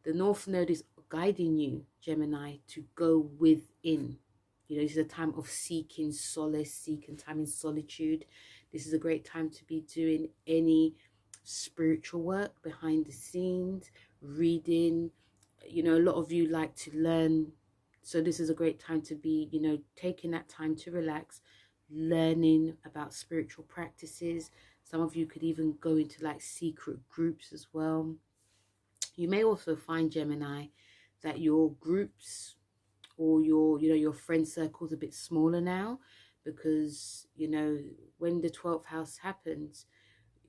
The North Node is guiding you, Gemini, to go within. You know, this is a time of seeking solace, seeking time in solitude. This is a great time to be doing any spiritual work behind the scenes, reading. You know, a lot of you like to learn. So this is a great time to be, you know, taking that time to relax, learning about spiritual practices. Some of you could even go into like secret groups as well. You may also find, Gemini, that your groups or your, you know, your friend circle is a bit smaller now, because, you know, when the 12th house happens,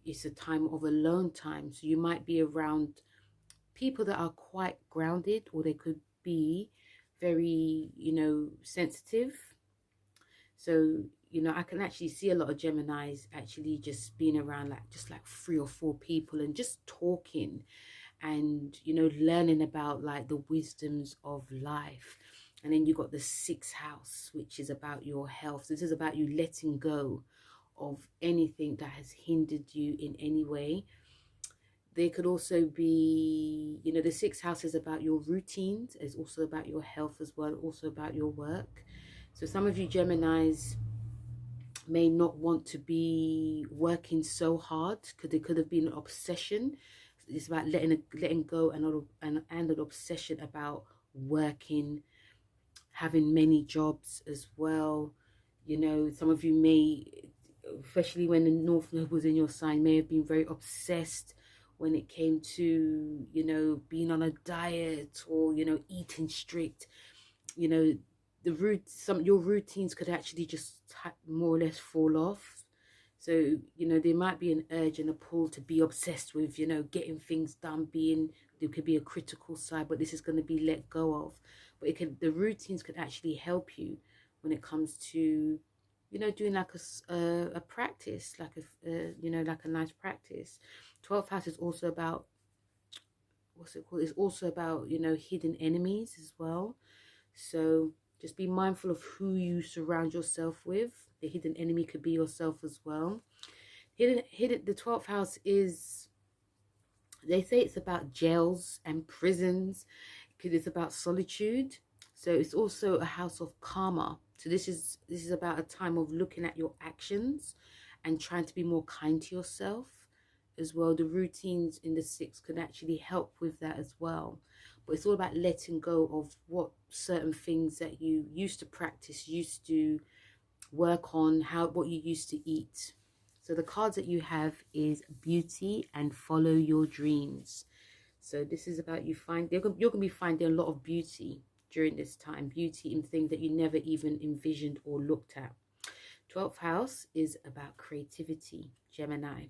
it's a time of alone time. So you might be around people that are quite grounded, or they could be very, you know, sensitive. So, you know, I can actually see a lot of Geminis actually just being around like just like 3 or 4 people and just talking and, you know, learning about like the wisdoms of life. And then you got the 6th house, which is about your health. This is about you letting go of anything that has hindered you in any way. There could also be, you know, the 6th house is about your routines. It's also about your health as well, also about your work. So some of you Geminis may not want to be working so hard because it could have been an obsession. It's about letting go and an obsession about working, having many jobs as well. You know, some of you may, especially when the North Node was in your sign, may have been very obsessed when it came to, you know, being on a diet or, you know, eating strict. You know, your routines could actually just more or less fall off. So, you know, there might be an urge and a pull to be obsessed with, you know, getting things done, there could be a critical side, but this is going to be let go of. But the routines could actually help you when it comes to, you know, doing like a practice, like you know, like a nice practice. 12th house is also about, what's it called? It's also about, you know, hidden enemies as well. So just be mindful of who you surround yourself with. The hidden enemy could be yourself as well. The 12th house is, they say it's about jails and prisons because it's about solitude. So it's also a house of karma. So this is about a time of looking at your actions and trying to be more kind to yourself as well. The routines in the 6th could actually help with that as well. But it's all about letting go of what certain things that you used to practice, used to work on, what you used to eat. So the cards that you have is beauty and follow your dreams. So this is about you're going to be finding a lot of beauty during this time. Beauty in things that you never even envisioned or looked at. 12th house is about creativity, Gemini.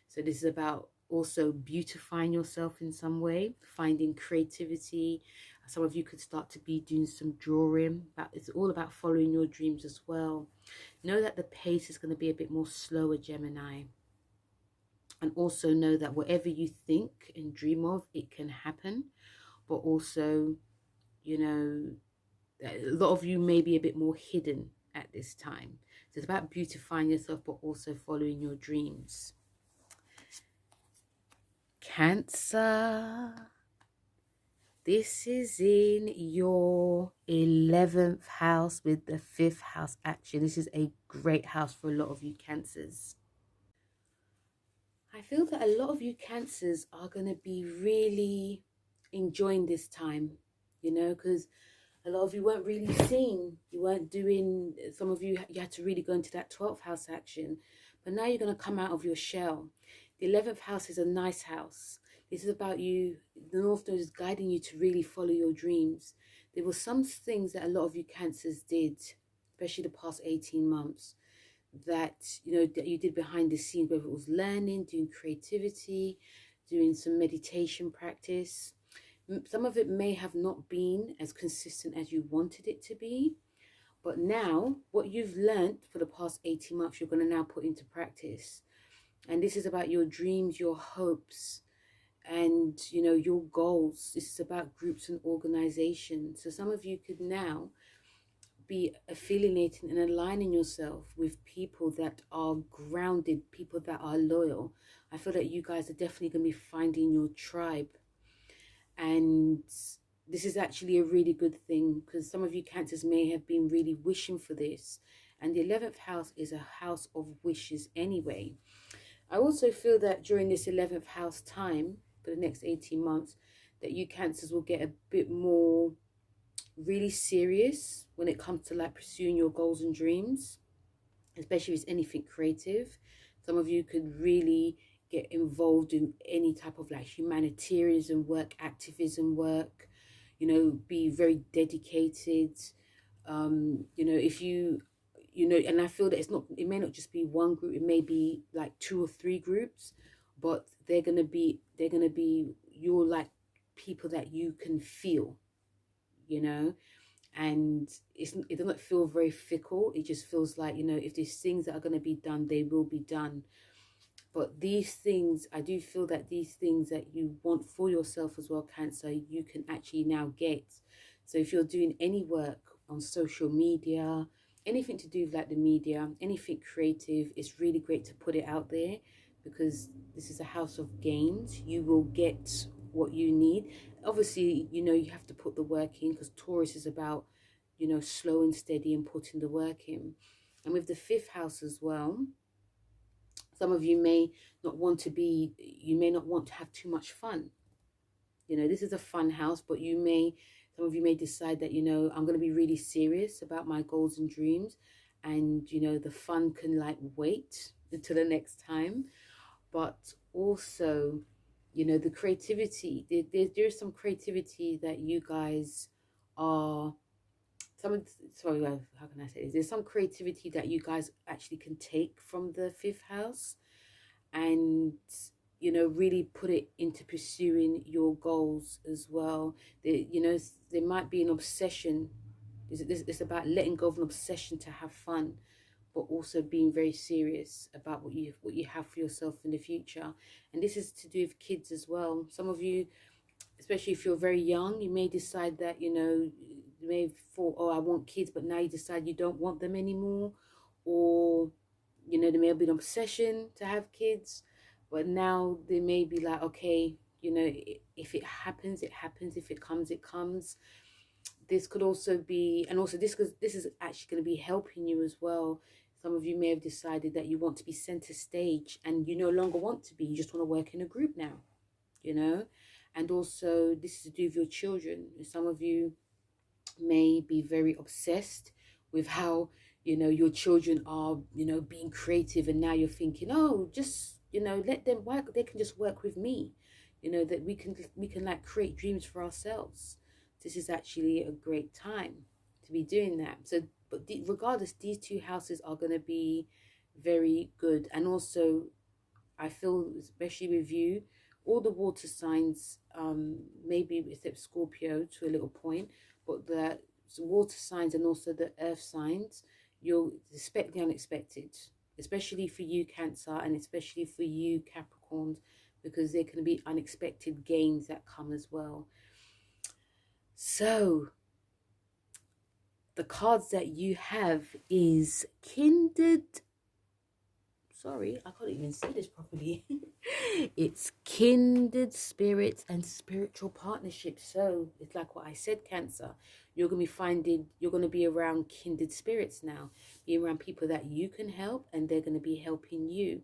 So this is about also beautifying yourself in some way, finding creativity. Some of you could start to be doing some drawing, but it's all about following your dreams as well. Know that the pace is going to be a bit more slower, Gemini. And also know that whatever you think and dream of, it can happen. But also, you know, a lot of you may be a bit more hidden at this time. So it's about beautifying yourself, but also following your dreams. Cancer. This is in your 11th house with the 5th house action. This is a great house for a lot of you Cancers. I feel that a lot of you Cancers are going to be really enjoying this time, you know, because a lot of you weren't really seen. You weren't doing, some of you, you had to really go into that 12th house action. But now you're going to come out of your shell. The 11th house is a nice house. This is about you. The North Node is guiding you to really follow your dreams. There were some things that a lot of you Cancers did, especially the past 18 months, that, you know, that you did behind the scenes, whether it was learning, doing creativity, doing some meditation practice. Some of it may have not been as consistent as you wanted it to be, but now what you've learned for the past 18 months, you're going to now put into practice. And this is about your dreams, your hopes, and, you know, your goals. This is about groups and organizations. So some of you could now be affiliating and aligning yourself with people that are grounded, people that are loyal. I feel that you guys are definitely going to be finding your tribe. And this is actually a really good thing, because some of you Cancers may have been really wishing for this. And the 11th house is a house of wishes anyway. I also feel that during this 11th house time, for the next 18 months, that you Cancers will get a bit more really serious when it comes to like pursuing your goals and dreams, especially if it's anything creative. Some of you could really get involved in any type of like humanitarianism work, activism work, you know, be very dedicated. You know, if you know, and I feel that it may not just be one group, it may be like 2 or 3 groups, but they're gonna be your like people that you can feel, you know, and it doesn't feel very fickle. It just feels like, you know, if there's things that are going to be done, they will be done. But these things, I do feel that these things that you want for yourself as well, Cancer, you can actually now get. So if you're doing any work on social media, anything to do with like the media, anything creative, it's really great to put it out there, because this is a house of gains. You will get what you need. Obviously, you know, you have to put the work in, because Taurus is about, you know, slow and steady and putting the work in. And with the 5th house as well, some of you may not want to be, you may not want to have too much fun. You know, this is a fun house, but some of you may decide that, you know, I'm going to be really serious about my goals and dreams. And, you know, the fun can like wait until the next time. But also, you know, the creativity, there's some creativity that you guys are, sorry, how can I say this? There's some creativity that you guys actually can take from the 5th house and, you know, really put it into pursuing your goals as well. You know, there might be an obsession. It's about letting go of an obsession to have fun, but also being very serious about what you have for yourself in the future. And this is to do with kids as well. Some of you, especially if you're very young, you may decide that, you know, you may have thought, oh, I want kids, but now you decide you don't want them anymore. Or, you know, there may have been an obsession to have kids, but now they may be like, okay, you know, if it happens, it happens. If it comes, it comes. This could also be, and also this is actually going to be helping you as well. Some of you may have decided that you want to be center stage and you no longer want to be. You just want to work in a group now, you know. And also this is to do with your children. Some of you may be very obsessed with how, you know, your children are, you know, being creative, and now you're thinking, oh, just, you know, let them work. They can just work with me, you know, that we can like create dreams for ourselves. This is actually a great time to be doing that. So, but regardless, these 2 houses are going to be very good. And also, I feel, especially with you, all the water signs, maybe except Scorpio to a little point, but the water signs and also the earth signs, you'll expect the unexpected, especially for you Cancer, and especially for you Capricorns, because there can be unexpected gains that come as well. So the cards that you have is kindred. Sorry, I can't even see this properly. It's kindred spirits and spiritual partnerships. So it's like what I said, Cancer. You're going to be you're going to be around kindred spirits now. Be around people that you can help, and they're going to be helping you.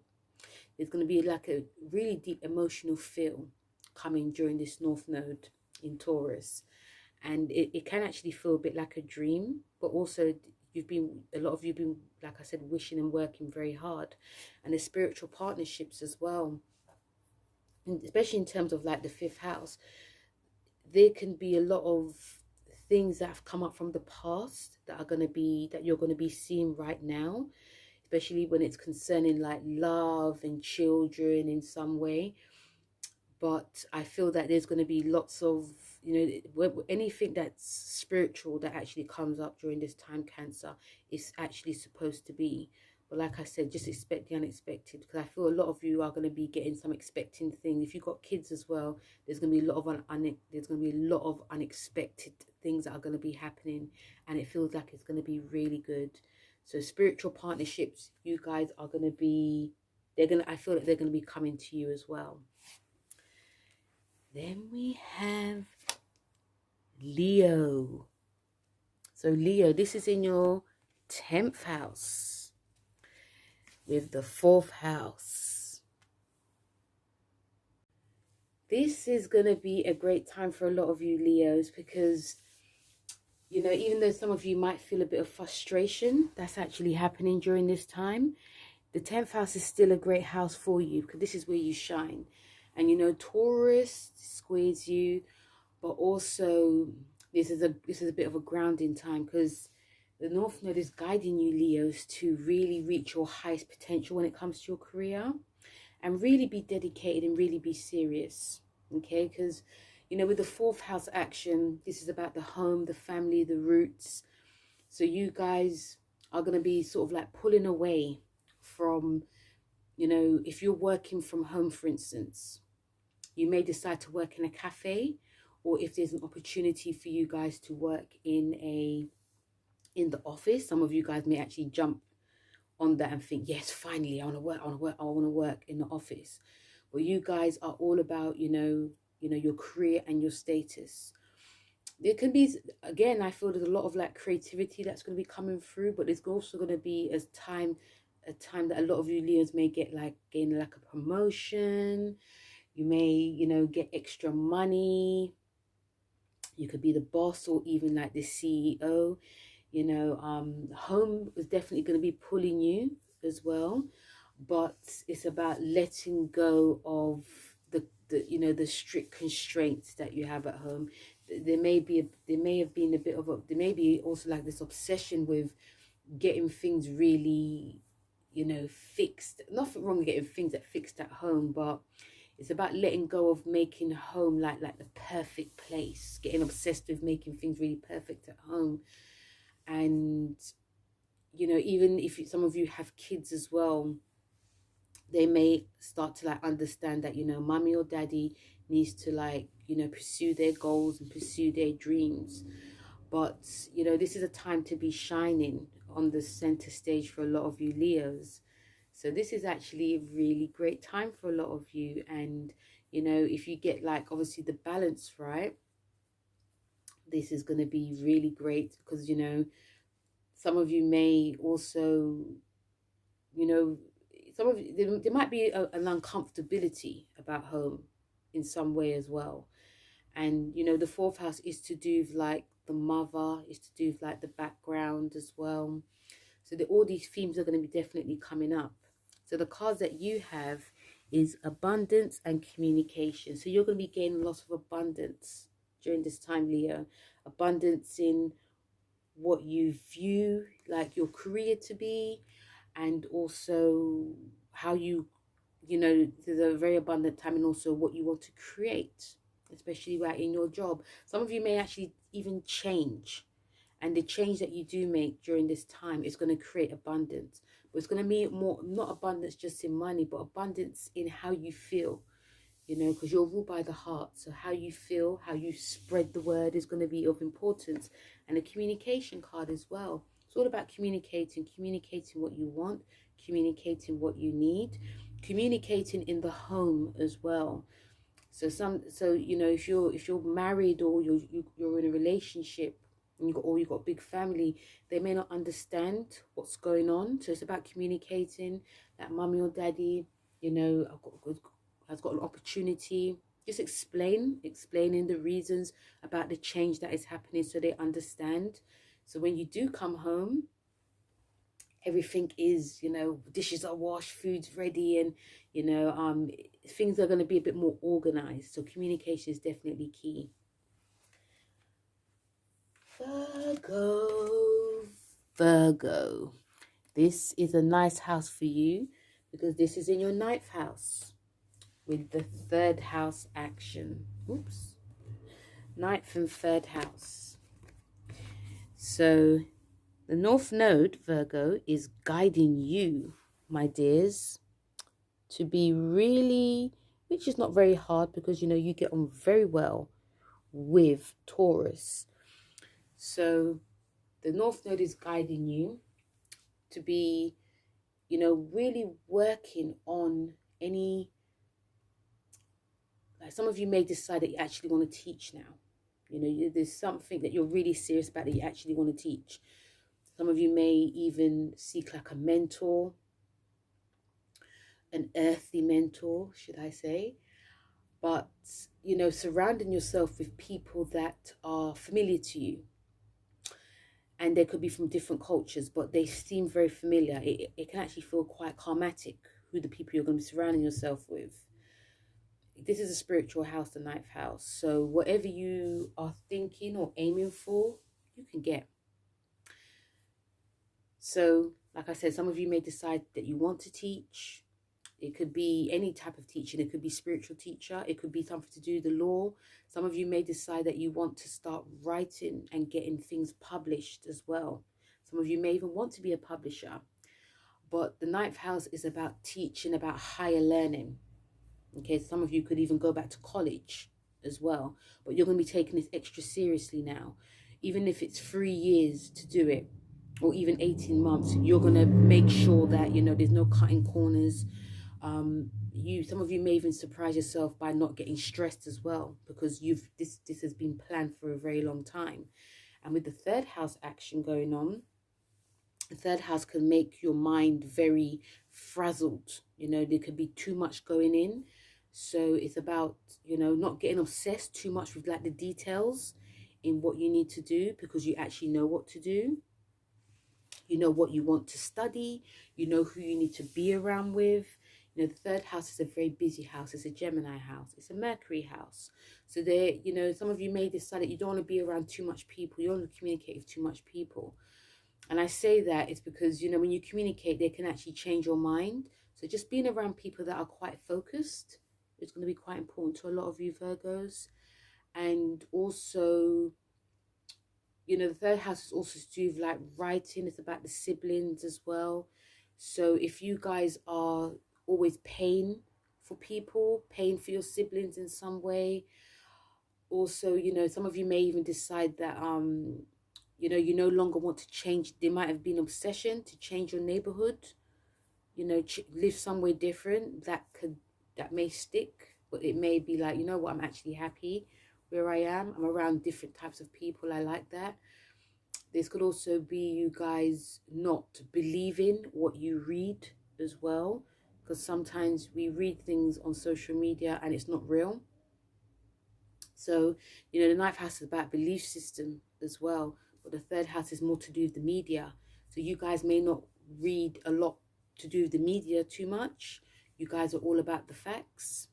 There's going to be like a really deep emotional feel coming during this North Node in Taurus. And it can actually feel a bit like a dream, but also a lot of you've been, like I said, wishing and working very hard. And the spiritual partnerships as well, and especially in terms of like the fifth house, there can be a lot of things that have come up from the past that you're going to be seeing right now, especially when it's concerning like love and children in some way. But I feel that there's going to be lots of, anything that's spiritual that actually comes up during this time, Cancer, is actually supposed to be. But like I said, just expect the unexpected, because I feel a lot of you are going to be getting some expecting things. If you've got kids as well, there's going to be a lot of unexpected things that are going to be happening, and it feels like it's going to be really good. So spiritual partnerships, you guys are going to be, I feel that they're going to be coming to you as well. Then we have Leo. So Leo, this is in your 10th house with the 4th house. This is going to be a great time for a lot of you Leos, because, even though some of you might feel a bit of frustration that's actually happening during this time, the 10th house is still a great house for you, because this is where you shine. And Taurus squares you, but also this is a bit of a grounding time, because the North Node is guiding you, Leos, to really reach your highest potential when it comes to your career, and really be dedicated and really be serious. Okay, because with the 4th house action, this is about the home, the family, the roots. So you guys are going to be sort of like pulling away from, if you're working from home, for instance, you may decide to work in a cafe, or if there's an opportunity for you guys to work in the office, some of you guys may actually jump on that and think, yes, finally, I want to work in the office. But you guys are all about, your career and your status. There can be, again, I feel there's a lot of like creativity that's going to be coming through, but there's also going to be a time that a lot of you Leos may gain like a promotion. You may, get extra money. You could be the boss, or even like the CEO. Home is definitely going to be pulling you as well, but it's about letting go of the strict constraints that you have at home. There may be also like this obsession with getting things really, fixed. Nothing wrong with getting things that fixed at home, but it's about letting go of making home like the perfect place, getting obsessed with making things really perfect at home. And, even if some of you have kids as well, they may start to like understand that, mommy or daddy needs to pursue their goals and pursue their dreams. But, this is a time to be shining on the center stage for a lot of you Leos. So this is actually a really great time for a lot of you. And, if you get obviously the balance right, this is going to be really great, because, some of you may also, there might be an uncomfortability about home in some way as well. And, the 4th house is to do with like the mother, is to do with like the background as well. So all these themes are going to be definitely coming up. So the cards that you have is abundance and communication. So you're going to be gaining lots of abundance during this time, Leo. Abundance in what you view like your career to be, and also how there's a very abundant time, and also what you want to create, especially right in your job. Some of you may actually even change, and the change that you do make during this time is going to create abundance. But it's going to be more, not abundance just in money, but abundance in how you feel, because you're ruled by the heart. So how you feel, how you spread the word is going to be of importance. And a communication card as well. It's all about communicating what you want, communicating what you need, communicating in the home as well. So you know, if you're married, or you're in a relationship, and you've got a big family, they may not understand what's going on. So it's about communicating that mummy or daddy, you know, has got an opportunity. Just explaining the reasons about the change that is happening, so they understand. So when you do come home, everything is, you know, dishes are washed, food's ready, and you know, things are going to be a bit more organized. So communication is definitely key. Virgo, this is a nice house for you, because this is in your 9th house with the 3rd house action. Oops. 9th and 3rd house. So the North Node, Virgo, is guiding you, my dears, to be really, which is not very hard, because, you know, you get on very well with Taurus. So the North Node is guiding you to be, you know, really working on any, like, some of you may decide that you actually want to teach now. You know, there's something that you're really serious about that you actually want to teach. Some of you may even seek like a mentor, an earthly mentor, should I say. But, you know, surrounding yourself with people that are familiar to you. And they could be from different cultures, but they seem very familiar. It can actually feel quite karmatic, who the people you're going to be surrounding yourself with. This is a spiritual house, the 9th house. So whatever you are thinking or aiming for, you can get. So, like I said, some of you may decide that you want to teach. It could be any type of teaching. It could be spiritual teacher. It could be something to do with the law. Some of you may decide that you want to start writing and getting things published as well. Some of you may even want to be a publisher. But the 9th house is about teaching, about higher learning. Okay, some of you could even go back to college as well. But you're going to be taking this extra seriously now. Even if it's 3 years to do it, or even 18 months, you're going to make sure that, you know, there's no cutting corners. Some of you may even surprise yourself by not getting stressed as well, because this has been planned for a very long time. And with the 3rd house action going on, the 3rd house can make your mind very frazzled. You know, there could be too much going in. So it's about, you know, not getting obsessed too much with like the details in what you need to do, because you actually know what to do. You know what you want to study. You know who you need to be around with. You know, the 3rd house is a very busy house. It's a Gemini house. It's a Mercury house. So there, you know, some of you may decide that you don't want to be around too much people. You don't want to communicate with too much people. And I say that it's because, you know, when you communicate, they can actually change your mind. So just being around people that are quite focused is going to be quite important to a lot of you Virgos. And also, you know, the 3rd house is also to do with like writing. It's about the siblings as well. So if you guys are always paying for people, paying for your siblings in some way. Also, you know, some of you may even decide that, you know, you no longer want to change. There might have been obsession to change your neighborhood, you know, live somewhere different. That may stick, but it may be like, you know what, I'm actually happy where I am. I'm around different types of people. I like that. This could also be you guys not believing what you read as well, because sometimes we read things on social media and it's not real. So, you know, the 9th house is about belief system as well, but the 3rd house is more to do with the media. So you guys may not read a lot to do with the media too much. You guys are all about the facts.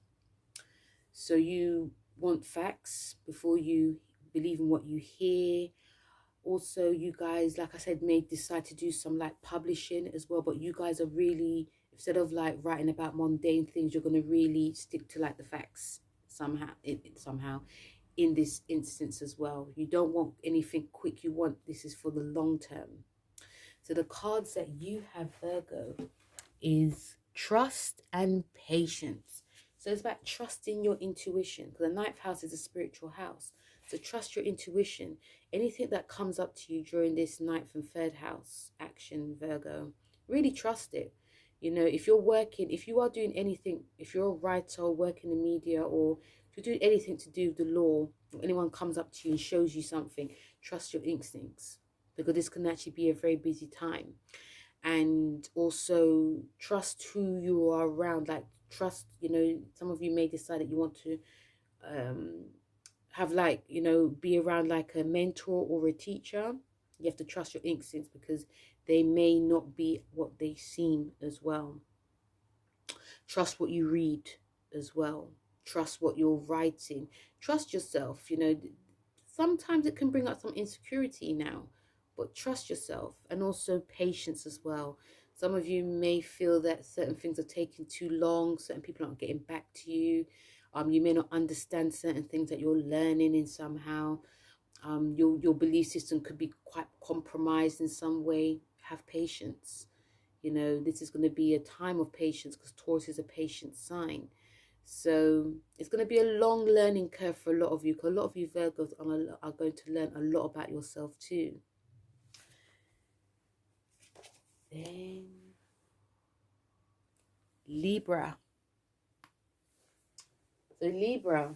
So you want facts before you believe in what you hear. Also, you guys, like I said, may decide to do some like publishing as well. But you guys are really, instead of like writing about mundane things, you're going to really stick to like the facts somehow in this instance as well. You don't want anything quick. You want, this is for the long term. So the cards that you have, Virgo, is trust and patience. So it's about trusting your intuition, because the 9th house is a spiritual house. So trust your intuition. Anything that comes up to you during this 9th and 3rd house action, Virgo, really trust it. You know, if you're working, if you are doing anything, if you're a writer or working in media, or if you're doing anything to do with the law, or anyone comes up to you and shows you something, trust your instincts, because this can actually be a very busy time. And also trust who you are around. Like, trust, you know, some of you may decide that you want to have, like, you know, be around like a mentor or a teacher. You have to trust your instincts, because they may not be what they seem as well. Trust what you read as well. Trust what you're writing. Trust yourself. You know, sometimes it can bring up some insecurity now, but trust yourself. And also patience as well. Some of you may feel that certain things are taking too long, certain people aren't getting back to you. You may not understand certain things that you're learning in somehow. Your belief system could be quite compromised in some way. Have patience. You know, this is going to be a time of patience, because Taurus is a patient sign. So it's going to be a long learning curve for a lot of you, because a lot of you Virgos are going to learn a lot about yourself too. Then Libra. So Libra,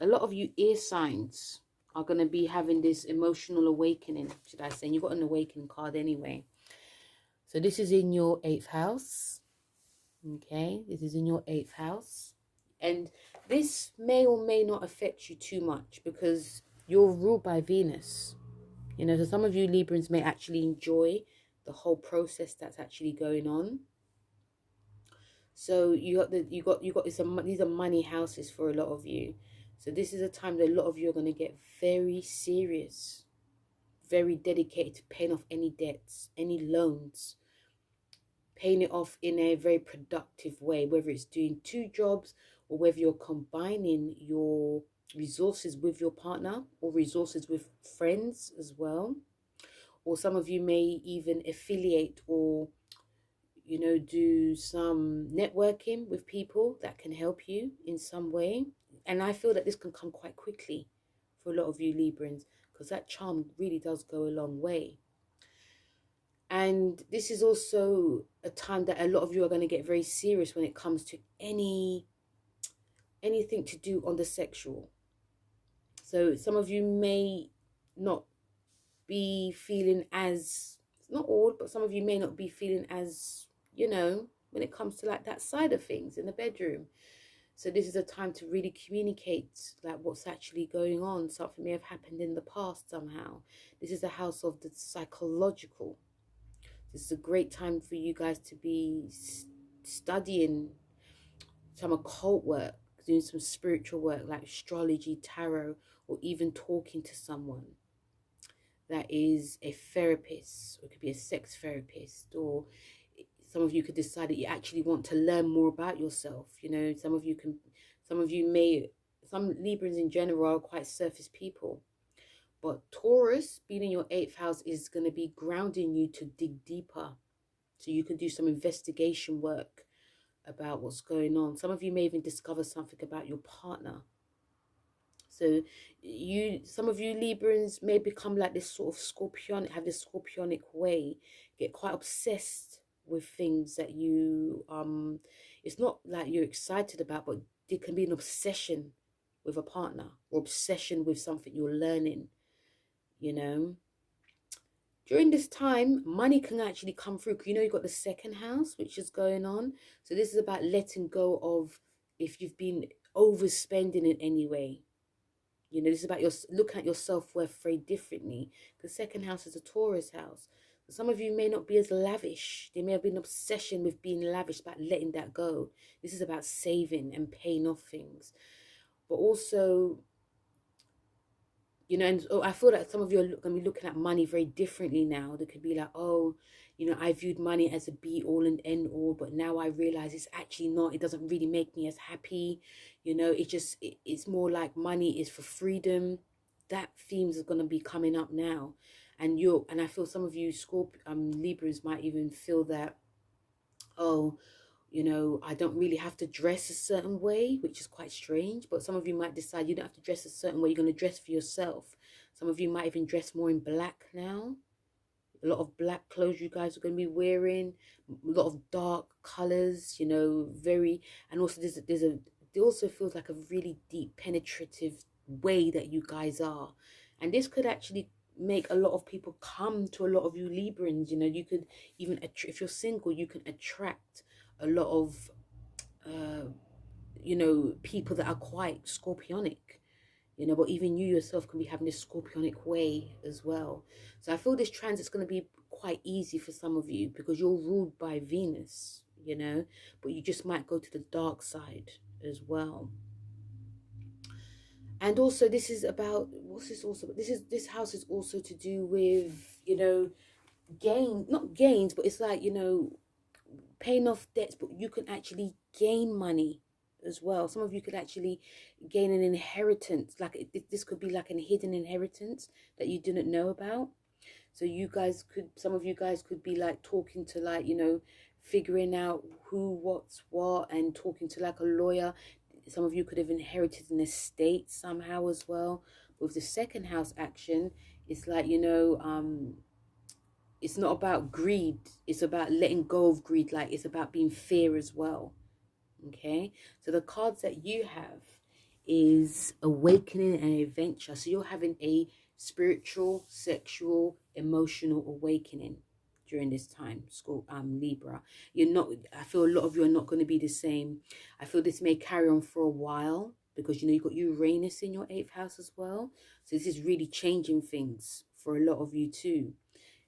a lot of you air signs are going to be having this emotional awakening, should I say. And you've got an awakening card anyway. So this is in your 8th house. Okay, this is in your 8th house. And this may or may not affect you too much, because you're ruled by Venus. You know, so some of you Librans may actually enjoy the whole process that's actually going on. So you got this, these are money houses for a lot of you. So this is a time that a lot of you are going to get very serious, very dedicated to paying off any debts, any loans, paying it off in a very productive way, whether it's doing 2 jobs, or whether you're combining your resources with your partner, or resources with friends as well. Or some of you may even affiliate, or, you know, do some networking with people that can help you in some way. And I feel that this can come quite quickly for a lot of you Librans, because that charm really does go a long way. And this is also a time that a lot of you are going to get very serious when it comes to anything to do on the sexual. So some of you may not be feeling as, not all, but some of you may not be feeling as, you know, when it comes to like that side of things in the bedroom. So this is a time to really communicate like what's actually going on. Something may have happened in the past somehow. This is a house of the psychological. This is a great time for you guys to be studying some occult work, doing some spiritual work like astrology, tarot, or even talking to someone that is a therapist, or it could be a sex therapist, or some of you could decide that you actually want to learn more about yourself. You know, some of you Librans in general are quite surface people. But Taurus, being in your 8th house, is going to be grounding you to dig deeper. So you can do some investigation work about what's going on. Some of you may even discover something about your partner. So some of you Librans may become like this sort of scorpionic, have this scorpionic way, get quite obsessed with things that you, it's not like you're excited about, but there can be an obsession with a partner, or obsession with something you're learning, you know. During this time, money can actually come through. You know, you've got the 2nd house, which is going on. So this is about letting go of if you've been overspending in any way. You know, this is about looking at your self-worth very differently. The 2nd house is a Taurus house. So some of you may not be as lavish. There may have been an obsession with being lavish, about letting that go. This is about saving and paying off things. But also, you know, and I feel like some of you are going to be looking at money very differently now. They could be like, oh, you know, I viewed money as a be all and end all, but now I realize it's actually not. It doesn't really make me as happy. You know, it's more like money is for freedom. That themes are going to be coming up now. And I feel some of you Libras might even feel that, oh, you know, I don't really have to dress a certain way, which is quite strange. But some of you might decide you don't have to dress a certain way. You're going to dress for yourself. Some of you might even dress more in black now. A lot of black clothes you guys are going to be wearing, a lot of dark colors, you know, very, and also it also feels like a really deep, penetrative way that you guys are. And this could actually make a lot of people come to a lot of you Librans. You know, you could even, if you're single, you can attract a lot of, you know, people that are quite scorpionic, you know, but even you yourself can be having this scorpionic way as well. So I feel this transit's going to be quite easy for some of you because you're ruled by Venus, you know, but you just might go to the dark side as well. And also this is about, what's this also, this house is also to do with, you know, not gains, but it's like, you know, paying off debts, but you can actually gain money as well. Some of you could actually gain an inheritance, like this could be like a hidden inheritance that you didn't know about. So you guys could, some of you guys could be like talking to, like, you know, figuring out who, what's what, and talking to like a lawyer. Some of you could have inherited an estate somehow as well. With the second house action, it's like, you know, it's not about greed, it's about letting go of greed. Like, it's about being fair as well. Okay, so the cards that you have is awakening and adventure. So you're having a spiritual, sexual, emotional awakening during this time, Libra. You're not, I feel a lot of you are not going to be the same. I feel this may carry on for a while because, you know, you've got Uranus in your 8th house as well. So this is really changing things for a lot of you too.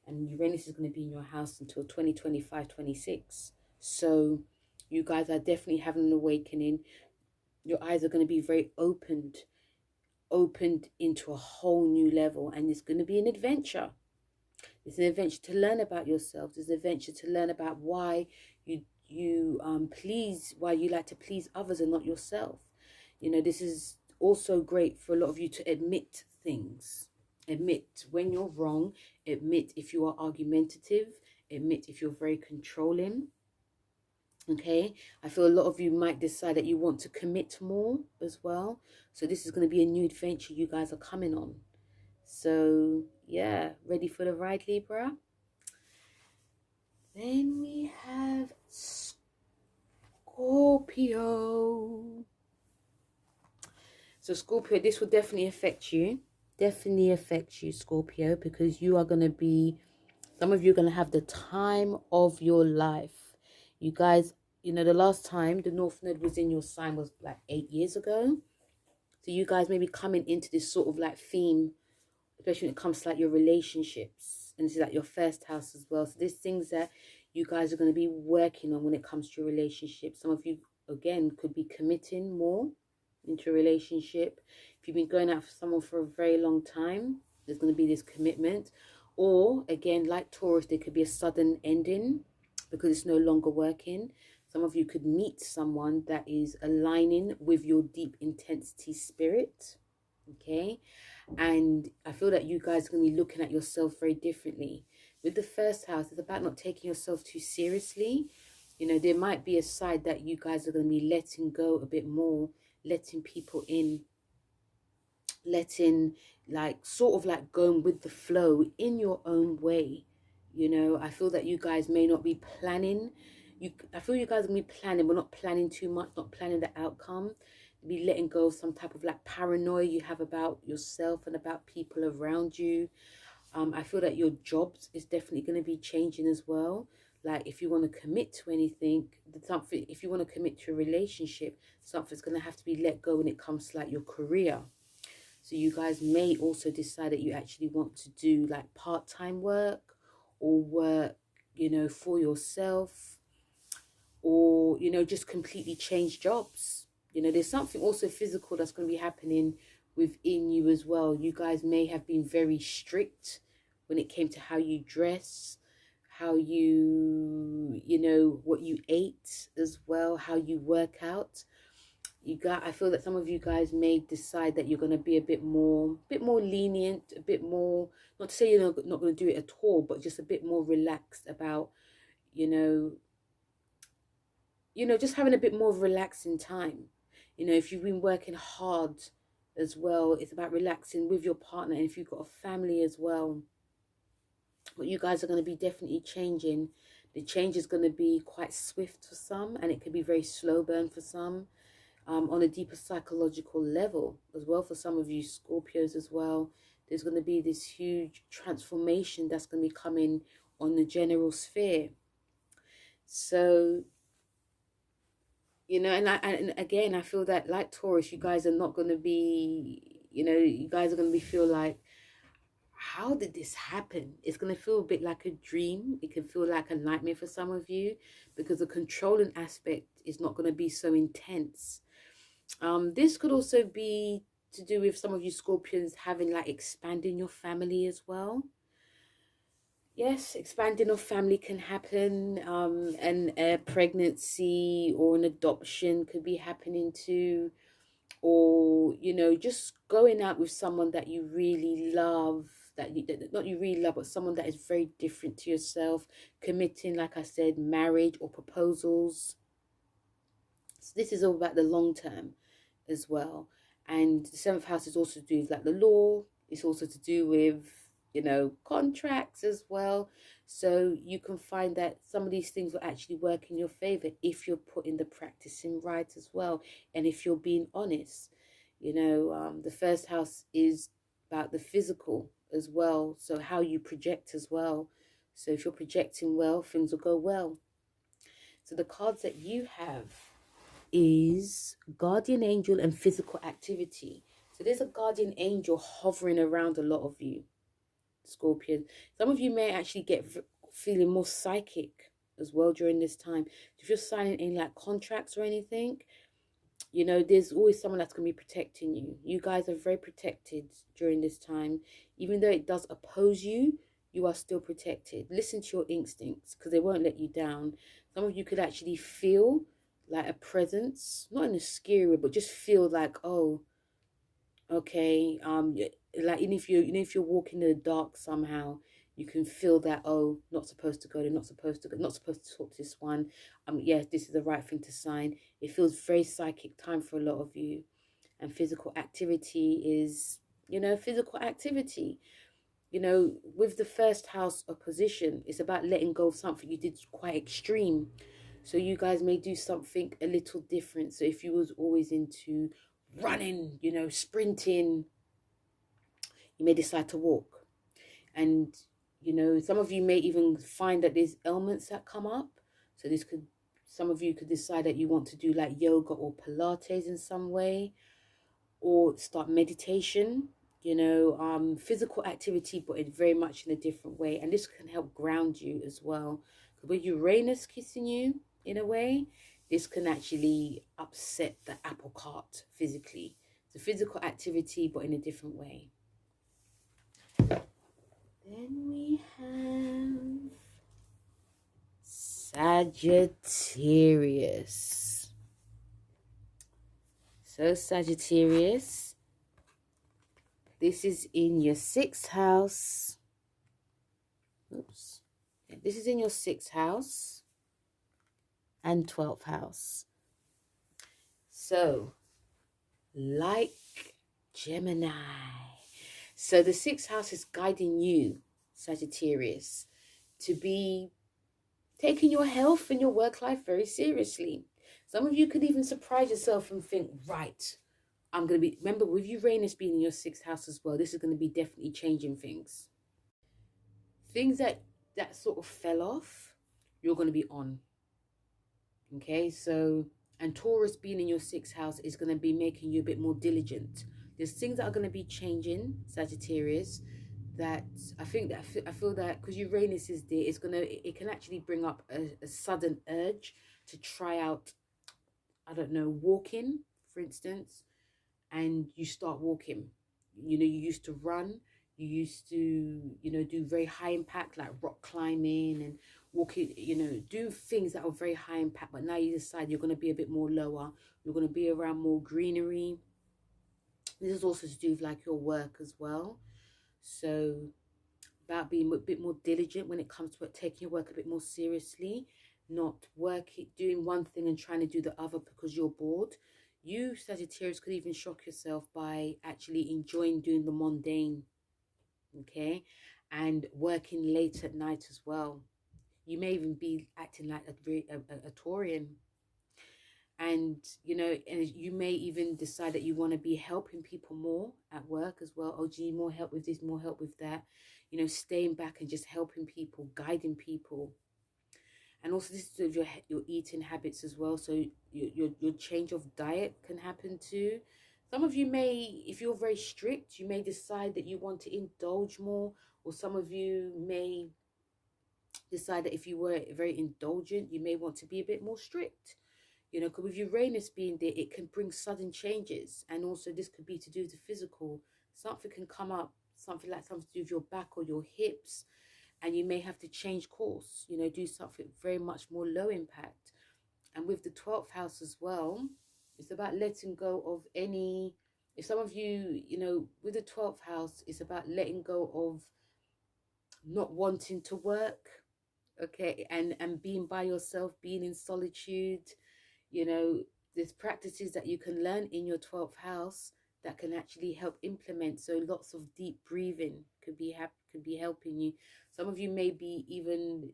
And Uranus is going to be in your house until 2025, 26. So you guys are definitely having an awakening. Your eyes are going to be very opened into a whole new level, and it's going to be an adventure. It's an adventure to learn about yourself. It's an adventure to learn about why why you like to please others and not yourself. You know, this is also great for a lot of you to admit things. Admit when you're wrong. Admit if you are argumentative. Admit if you're very controlling. Okay, I feel a lot of you might decide that you want to commit more as well. So this is going to be a new adventure you guys are coming on. So yeah, ready for the ride, Libra? Then we have Scorpio. So Scorpio, this will definitely affect you. Definitely affect you, Scorpio, because you are going to be, some of you are going to have the time of your life. You guys, you know, the last time the North Node was in your sign was like 8 years ago. So you guys may be coming into this sort of like theme, especially when it comes to like your relationships. And this is like your first house as well. So there's things that you guys are going to be working on when it comes to your relationship. Some of you, again, could be committing more into a relationship. If you've been going out for someone for a very long time, there's going to be this commitment. Or again, like Taurus, there could be a sudden ending because it's no longer working. Some of you could meet someone that is aligning with your deep intensity spirit. Okay, and I feel that you guys are going to be looking at yourself very differently. With the first house, it's about not taking yourself too seriously. You know, there might be a side that you guys are going to be letting go a bit more, letting people in, letting, like, sort of like going with the flow in your own way. You know, I feel that you guys may not be planning. I feel you guys are going to be planning, but not planning too much, not planning the outcome. Be letting go of some type of like paranoia you have about yourself and about people around you. I feel that your jobs is definitely going to be changing as well. Like, if you want to commit to anything, something, if you want to commit to a relationship, something's going to have to be let go when it comes to like your career. So you guys may also decide that you actually want to do like part-time work or work, you know, for yourself, or, you know, just completely change jobs. You know, there's something also physical that's going to be happening within you as well. You guys may have been very strict when it came to how you dress, how you know, what you ate as well, how you work out. I feel that some of you guys may decide that you're going to be a bit more lenient, a bit more, not to say you're not going to do it at all, but just a bit more relaxed about, you know, just having a bit more of relaxing time. You know, if you've been working hard as well, it's about relaxing with your partner. And if you've got a family as well, But you guys are going to be definitely changing. The change is going to be quite swift for some, and it could be very slow burn for some. On a deeper psychological level as well, for some of you Scorpios as well, there's going to be this huge transformation that's going to be coming on the general sphere. So, you know, and again, I feel that like Taurus, you guys are not going to be, you know, you guys are going to be feel like, how did this happen? It's going to feel a bit like a dream. It can feel like a nightmare for some of you, because the controlling aspect is not going to be so intense. This could also be to do with some of you Scorpions having like expanding your family as well. Yes, expanding of family can happen. And a pregnancy or an adoption could be happening too. Or, you know, just going out with someone that you really love, not you really love, but someone that is very different to yourself, committing, like I said, marriage or proposals. So this is all about the long term as well. And the seventh house is also to do with like the law. It's also to do with, you know, contracts as well. So you can find that some of these things will actually work in your favor if you're putting the practice in right as well, and if you're being honest. You know, the first house is about the physical as well, so how you project as well. So if you're projecting well, things will go well. So the cards that you have is guardian angel and physical activity. So there's a guardian angel hovering around a lot of you Scorpion. Some of you may actually get feeling more psychic as well during this time. If you're signing in like contracts or anything, you know, there's always someone that's going to be protecting you. You guys are very protected during this time. Even though it does oppose you, you are still protected. Listen to your instincts, because they won't let you down. Some of you could actually feel like a presence, not in a scary way, but just feel like, oh, okay, like, even if you're walking in the dark somehow, you can feel that, oh, not supposed to go, they're not supposed to go, not supposed to talk to this one. Yes, this is the right thing to sign. It feels very psychic time for a lot of you. And physical activity is, you know, physical activity, you know, with the first house opposition, it's about letting go of something you did quite extreme. So you guys may do something a little different. So if you was always into running, you know, sprinting, you may decide to walk. And, you know, some of you may even find that there's ailments that come up. So some of you could decide that you want to do like yoga or Pilates in some way, or start meditation, you know, physical activity, but in very much in a different way. And this can help ground you as well. Because with Uranus kissing you, in a way, this can actually upset the apple cart physically. So physical activity, but in a different way. Then we have Sagittarius. So Sagittarius, this is in your 6th house. Oops. This is in your 6th house and 12th house. So, like Gemini. So the 6th house is guiding you, Sagittarius, to be taking your health and your work life very seriously. Some of you could even surprise yourself and think, right, I'm going to be, remember with Uranus being in your 6th house as well, this is going to be definitely changing things. Things that sort of fell off, you're going to be on. Okay, so, and Taurus being in your 6th house is going to be making you a bit more diligent. There's things that are going to be changing, Sagittarius, that I feel that because Uranus is there, it can actually bring up a sudden urge to try out, I don't know, walking, for instance, and you start walking. You know, you used to run, you used to, you know, do very high impact like rock climbing and walking, you know, do things that are very high impact, but now you decide you're going to be a bit more lower, you're going to be around more greenery. This is also to do with like your work as well. So about being a bit more diligent when it comes to taking your work a bit more seriously, not doing one thing and trying to do the other because you're bored. You, Sagittarius, could even shock yourself by actually enjoying doing the mundane, okay? and working late at night as well. You may even be acting like a Taurian. And, you know, and you may even decide that you want to be helping people more at work as well. Oh, do you need more help with this, more help with that? You know, staying back and just helping people, guiding people. And also this is your eating habits as well. So your change of diet can happen too. Some of you may, if you're very strict, you may decide that you want to indulge more, or some of you may decide that if you were very indulgent, you may want to be a bit more strict. You know, because with Uranus being there, it can bring sudden changes. And also this could be to do with the physical. Something can come up, something to do with your back or your hips, and you may have to change course, you know, do something very much more low impact. And with the 12th house as well, it's about letting go of any, if some of you, you know, with the 12th house, it's about letting go of not wanting to work, okay, and being by yourself, being in solitude. You know, there's practices that you can learn in your 12th house that can actually help implement. So lots of deep breathing could be helping you. Some of you may be even,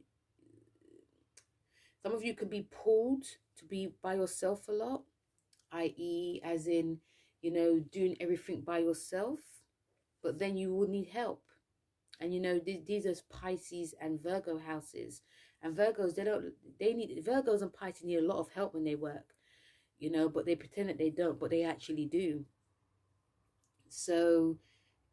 some of you could be pulled to be by yourself a lot, i.e. as in, you know, doing everything by yourself, but then you will need help. And you know, these are Pisces and Virgo houses. And Virgos, Virgos and Pisces need a lot of help when they work, you know, but they pretend that they don't, but they actually do. So,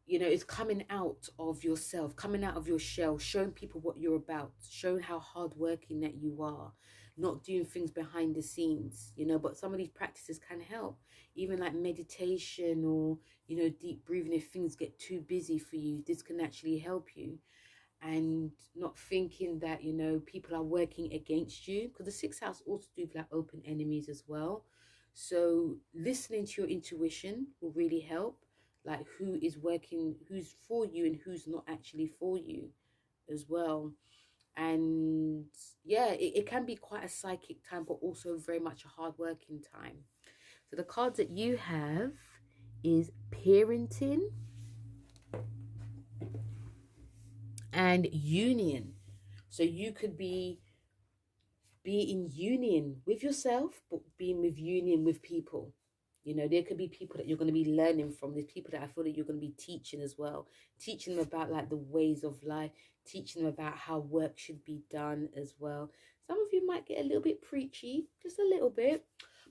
you know, it's coming out of yourself, coming out of your shell, showing people what you're about, showing how hardworking that you are, not doing things behind the scenes, you know. But some of these practices can help, even like meditation or, you know, deep breathing. If things get too busy for you, this can actually help you. And not thinking that, you know, people are working against you, because the 6th house also do like open enemies as well. So listening to your intuition will really help, like who is working, who's for you and who's not actually for you as well. And yeah, it can be quite a psychic time, but also very much a hard working time. So the cards that you have is parenting and union. So you could be in union with yourself, but being with union with people. You know, there could be people that you're going to be learning from. There's people that I feel that you're going to be teaching as well. Teaching them about like the ways of life, teaching them about how work should be done as well. Some of you might get a little bit preachy, just a little bit,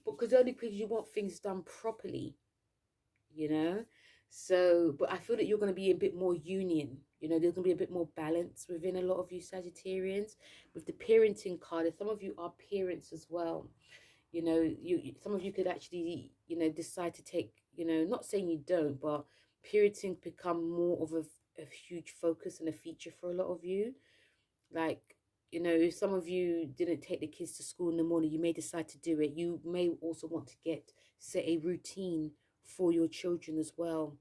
because only because you want things done properly, you know. So, but I feel that you're going to be a bit more union. You know, there's going to be a bit more balance within a lot of you Sagittarians. With the parenting card, some of you are parents as well. You know, some of you could actually, you know, decide to take, you know, not saying you don't, but parenting become more of a huge focus and a feature for a lot of you. Like, you know, if some of you didn't take the kids to school in the morning, you may decide to do it. You may also want to set a routine for your children as well,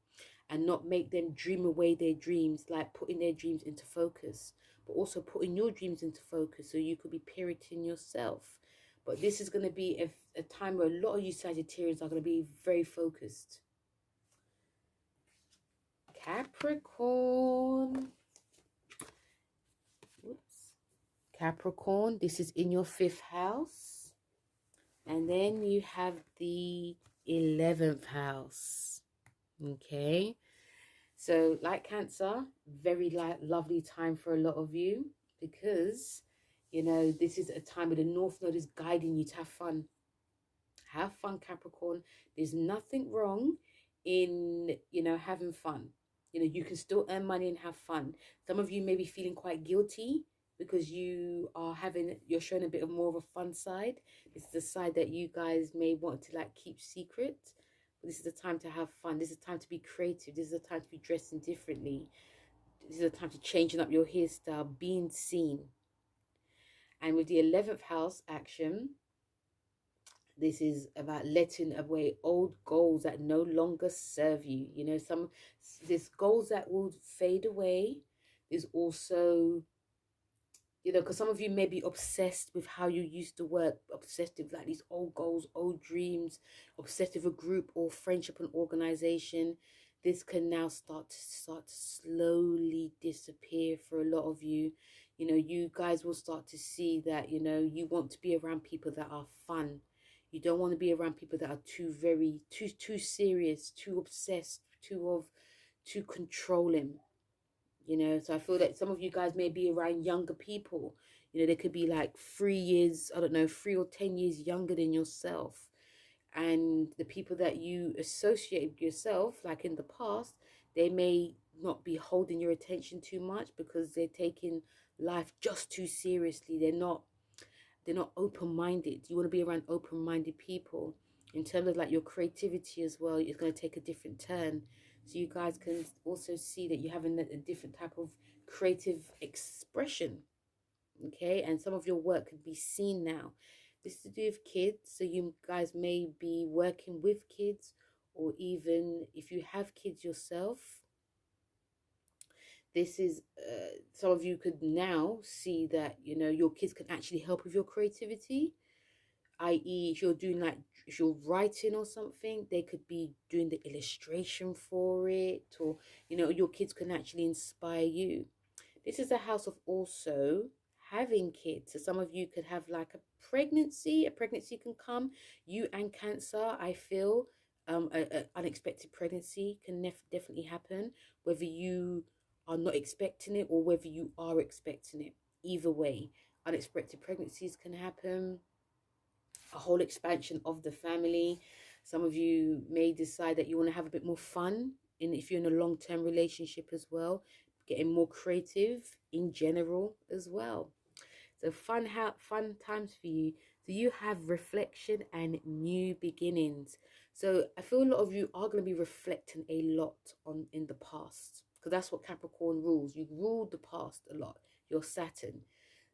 and not make them dream away their dreams, like putting their dreams into focus, but also putting your dreams into focus so you could be parenting yourself. But this is going to be a time where a lot of you Sagittarians are going to be very focused. Capricorn. Capricorn, this is in your 5th house. And then you have the 11th house. Okay. So like Cancer, very lovely time for a lot of you, because, you know, this is a time where the North Node is guiding you to have fun. Have fun, Capricorn. There's nothing wrong in, you know, having fun. You know, you can still earn money and have fun. Some of you may be feeling quite guilty because you're showing a bit of more of a fun side. This is the side that you guys may want to like keep secret. But this is the time to have fun. This is the time to be creative. This is the time to be dressing differently. This is the time to changing up your hairstyle, being seen. And with the 11th house action, this is about letting away old goals that no longer serve you. You know, there's goals that will fade away. There's also, you know, because some of you may be obsessed with how you used to work, obsessed with like these old goals, old dreams, obsessed with a group or friendship and organization. this can now start to slowly disappear for a lot of you. You know, you guys will start to see that, you know, you want to be around people that are fun. You don't want to be around people that are too serious, too obsessed, too controlling. You know, so I feel that some of you guys may be around younger people. You know, they could be like 3 years, I don't know, 3 or 10 years younger than yourself. And the people that you associate with yourself, like in the past, they may not be holding your attention too much because they're taking life just too seriously. They're not open-minded. You want to be around open-minded people. In terms of like your creativity as well, it's going to take a different turn. So you guys can also see that you're having a different type of creative expression. Okay, and some of your work could be seen now. This is to do with kids, so you guys may be working with kids, or even if you have kids yourself, this is some of you could now see that, you know, your kids can actually help with your creativity, i.e. if you're doing like, if you're writing or something, they could be doing the illustration for it, or, you know, your kids can actually inspire you. This is a house of also having kids. So some of you could have like a pregnancy can come. You and Cancer, I feel, a unexpected pregnancy can definitely happen, whether you are not expecting it or whether you are expecting it. Either way, unexpected pregnancies can happen. A whole expansion of the family. Some of you may decide that you want to have a bit more fun, and if you're in a long-term relationship as well, getting more creative in general as well. So fun times for you. So you have reflection and new beginnings. So I feel a lot of you are going to be reflecting a lot on in the past, because that's what Capricorn rules. You rule the past a lot. You're Saturn.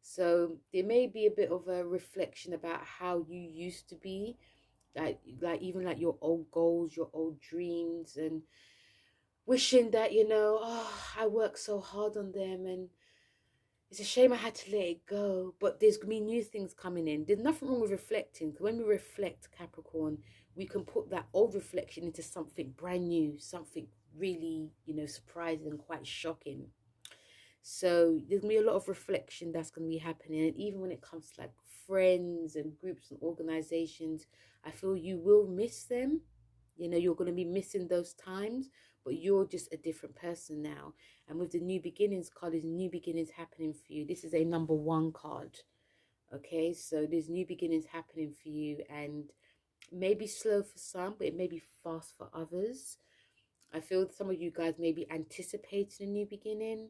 So there may be a bit of a reflection about how you used to be, like even like your old goals, your old dreams, and wishing that, you know, oh, I worked so hard on them and it's a shame I had to let it go. But there's going to be new things coming in. There's nothing wrong with reflecting, because when we reflect, Capricorn, we can put that old reflection into something brand new, something really, you know, surprising and quite shocking. So there's going to be a lot of reflection that's going to be happening. And even when it comes to like friends and groups and organizations, I feel you will miss them. You know, you're going to be missing those times, but you're just a different person now. And with the new beginnings card, there's new beginnings happening for you. This is a number 1 card. Okay, so there's new beginnings happening for you, and maybe slow for some, but it may be fast for others. I feel some of you guys may be anticipating a new beginning,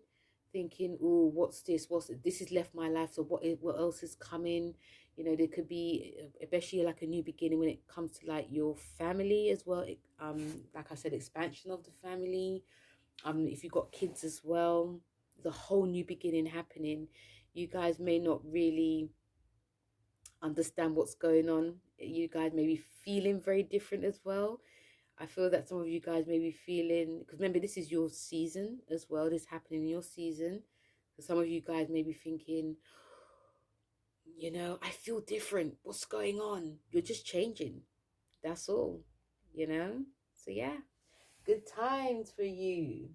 thinking, oh, what's this? This has left my life, so what else is coming? You know, there could be, especially like a new beginning when it comes to like your family as well. Like I said, expansion of the family. If you've got kids as well, there's a whole new beginning happening. You guys may not really understand what's going on. You guys may be feeling very different as well. I feel that some of you guys may be feeling, because remember, this is your season as well. This is happening in your season. So some of you guys may be thinking, you know, I feel different. What's going on? You're just changing. That's all, you know? So yeah, good times for you.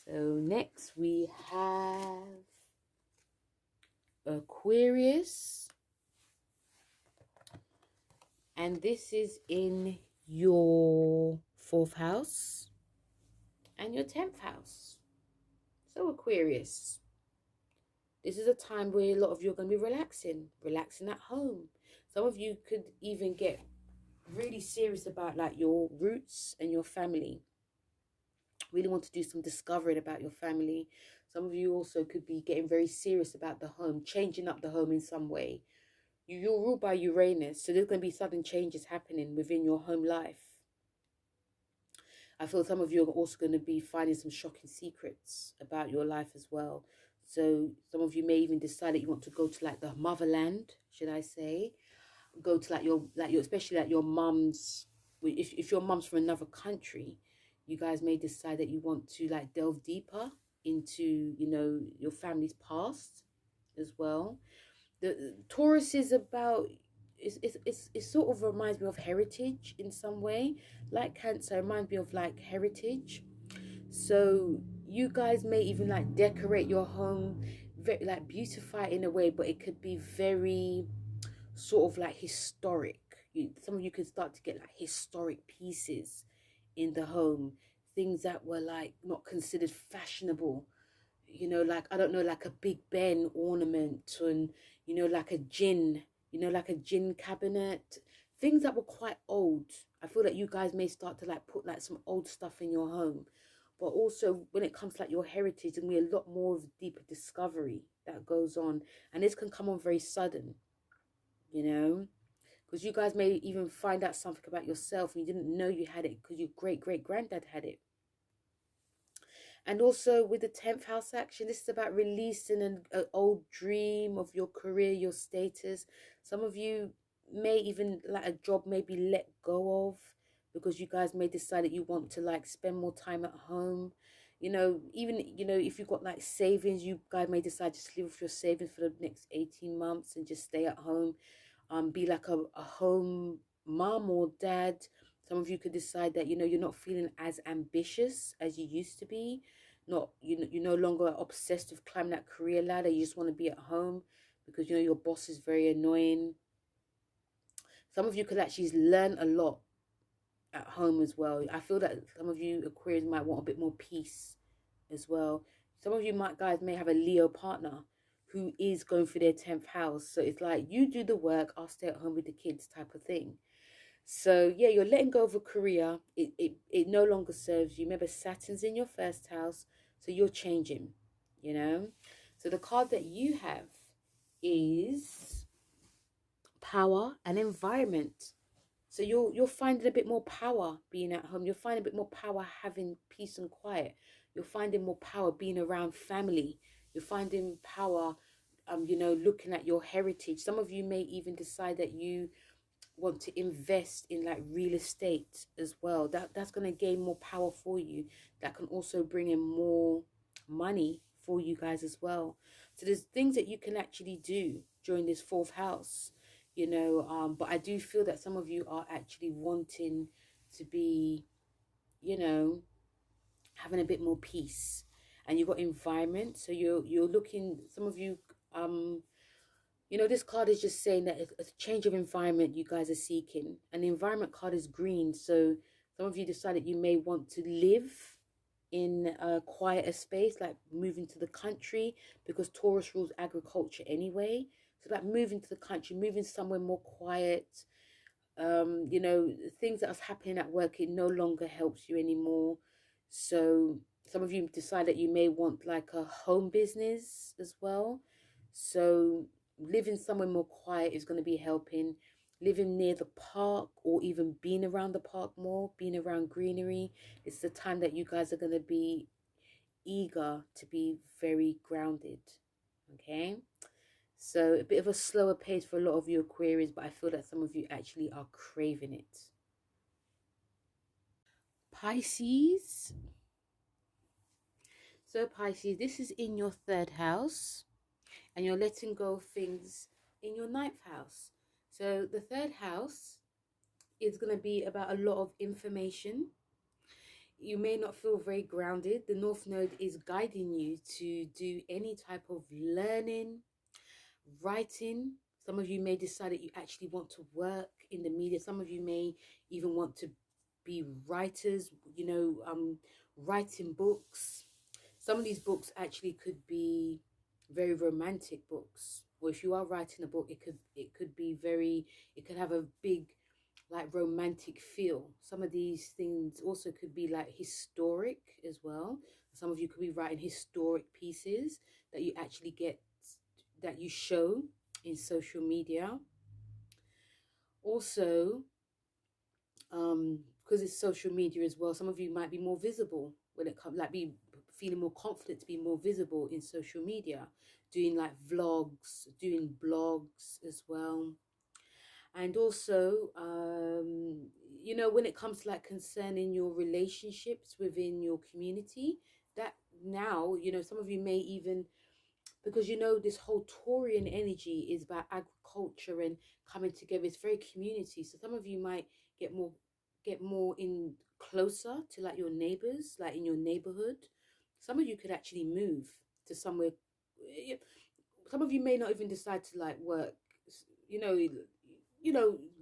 So next we have Aquarius. And this is in your 4th house and your 10th house. So Aquarius, this is a time where a lot of you are going to be relaxing at home. Some of you could even get really serious about like your roots and your family. Really want to do some discovering about your family. Some of you also could be getting very serious about the home, changing up the home in some way. You're ruled by Uranus, so there's going to be sudden changes happening within your home life. I feel some of you are also going to be finding some shocking secrets about your life as well. So some of you may even decide that you want to go to like the motherland, should I say. Go to like your especially like your mum's, if your mum's from another country, you guys may decide that you want to like delve deeper into, you know, your family's past as well. The Taurus is about it sort of reminds me of heritage in some way. Like Cancer, it reminds me of like heritage. So you guys may even like decorate your home, very like beautify it in a way, but it could be very sort of like historic. Some of you could start to get like historic pieces in the home, things that were like not considered fashionable, you know, like I don't know, like a Big Ben ornament, and you know, like a gin, you know, like a gin cabinet, things that were quite old. I feel that you guys may start to like put like some old stuff in your home. But also when it comes to like your heritage, and we a lot more of deeper discovery that goes on, and this can come on very sudden, you know, because you guys may even find out something about yourself and you didn't know you had it because your great granddad had it. And also with the 10th house action, this is about releasing an old dream of your career, your status. Some of you may even, like a job may be let go of because you guys may decide that you want to like spend more time at home. You know, even, you know, if you've got like savings, you guys may decide just to live with your savings for the next 18 months and just stay at home. Be like a home mom or dad. Some of you could decide that, you know, you're not feeling as ambitious as you used to be. Not, you're no longer obsessed with climbing that career ladder. You just want to be at home because, you know, your boss is very annoying. Some of you could actually learn a lot at home as well. I feel that some of you Aquarians might want a bit more peace as well. Some of you guys may have a Leo partner who is going through their 10th house. So it's like, you do the work, I'll stay at home with the kids type of thing. So yeah, you're letting go of a career. It no longer serves you. Remember, Saturn's in your first house, so you're changing, you know. So the card that you have is power and environment. So you're finding a bit more power being at home. You're finding a bit more power having peace and quiet. You're finding more power being around family. You're finding power, you know, looking at your heritage. Some of you may even decide that you want to invest in like real estate as well. That's going to gain more power for you. That can also bring in more money for you guys as well. So there's things that you can actually do during this 4th house, you know, but I do feel that some of you are actually wanting to be, you know, having a bit more peace. And you've got environment, so you're looking, some of you, you know, this card is just saying that a change of environment you guys are seeking. And the environment card is green. So some of you decided you may want to live in a quieter space, like moving to the country, because Taurus rules agriculture anyway. So like moving to the country, moving somewhere more quiet. You know, things that are happening at work, it no longer helps you anymore. So some of you decide that you may want like a home business as well. So living somewhere more quiet is going to be helping. Living near the park, or even being around the park more, being around greenery. It's the time that you guys are going to be eager to be very grounded. Okay. So a bit of a slower pace for a lot of you Aquarius, but I feel that some of you actually are craving it. Pisces. So Pisces, this is in your 3rd house, and you're letting go of things in your 9th house. So the 3rd house is going to be about a lot of information. You may not feel very grounded. The North Node is guiding you to do any type of learning, writing. Some of you may decide that you actually want to work in the media. Some of you may even want to be writers, you know, writing books. Some of these books actually could be very romantic books, or if you are writing a book, it could be very, it could have a big like romantic feel. Some of these things also could be like historic as well. Some of you could be writing historic pieces that you actually get, that you show in social media. Also, because it's social media as well, some of you might be more visible when it comes, like be feeling more confident to be more visible in social media, doing like vlogs, doing blogs as well. And also, you know, when it comes to like concerning your relationships within your community, that now, you know, some of you may even because you know this whole Taurian energy is about agriculture and coming together. It's very community. So some of you might get more in closer to like your neighbors, like in your neighborhood. Some of you could actually move to somewhere. Some of you may not even decide to like work, you know,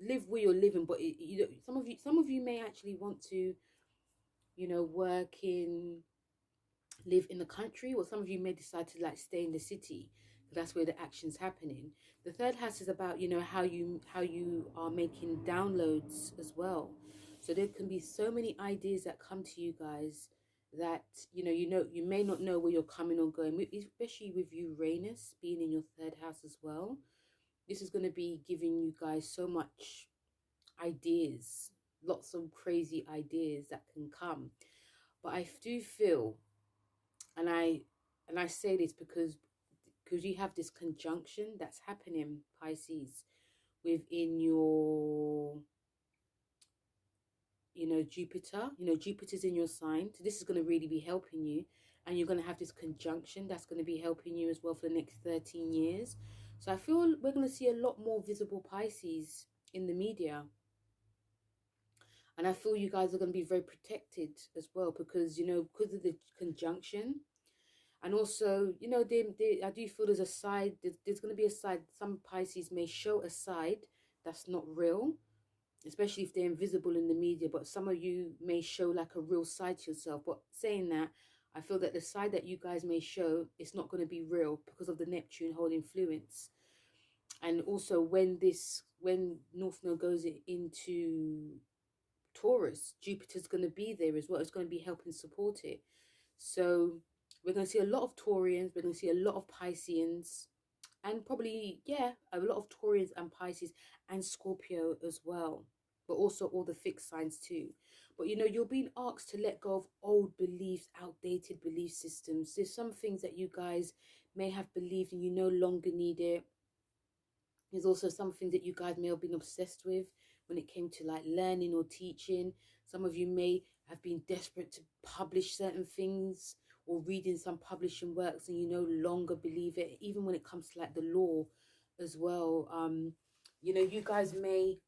live where you're living, but some of you may actually want to, work in, live in the country, or some of you may decide to like stay in the city. That's where the action's happening. The third house is about, how you are making downloads as well. So there can be so many ideas that come to you guys that you may not know where you're coming or going, especially with Uranus being in your third house as well. This is going to be giving you guys so much ideas, lots of crazy ideas that can come. But I do feel, and I say this because you have this conjunction that's happening, Pisces, within your Jupiter. Jupiter's in your sign, so this is going to really be helping you, and you're going to have this conjunction that's going to be helping you as well for the next 13 years. So I feel we're going to see a lot more visible Pisces in the media, and I feel you guys are going to be very protected as well, because because of the conjunction. And also, I do feel there's a side, there's going to be a side, some Pisces may show a side that's not real, especially if they're invisible in the media, but some of you may show like a real side to yourself. But saying that, I feel that the side that you guys may show, it's not going to be real because of the Neptune whole influence. And also when North Node goes into Taurus, Jupiter's going to be there as well. It's going to be helping support it. So we're going to see a lot of Taurians, we're going to see a lot of Pisceans, and probably, yeah, a lot of Taurians and Pisces and Scorpio as well, but also all the fixed signs too. But you're being asked to let go of old beliefs, outdated belief systems. There's some things that you guys may have believed and you no longer need it. There's also something that you guys may have been obsessed with when it came to like learning or teaching. Some of you may have been desperate to publish certain things or reading some publishing works, and you no longer believe it, even when it comes to like the law as well. You guys may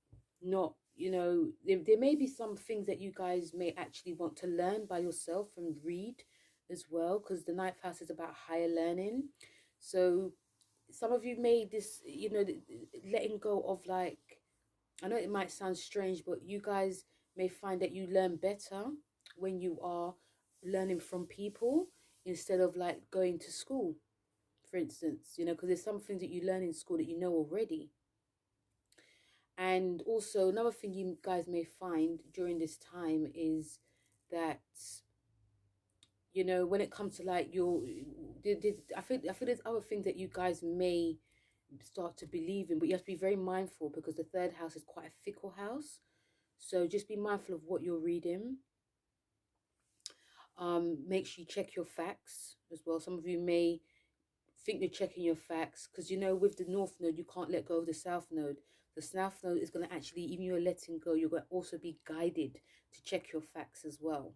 not, there may be some things that you guys may actually want to learn by yourself and read as well, because the ninth house is about higher learning. So some of you may letting go of, like, I know it might sound strange, but you guys may find that you learn better when you are learning from people instead of like going to school, for instance, because there's some things that you learn in school that you know already. And also another thing you guys may find during this time is that, when it comes to like I feel there's other things that you guys may start to believe in, but you have to be very mindful because the third house is quite a fickle house. So just be mindful of what you're reading. Make sure you check your facts as well. Some of you may think you're checking your facts because with the North Node you can't let go of the South Node. The South Node is going to actually, even you're letting go, you're going to also be guided to check your facts as well.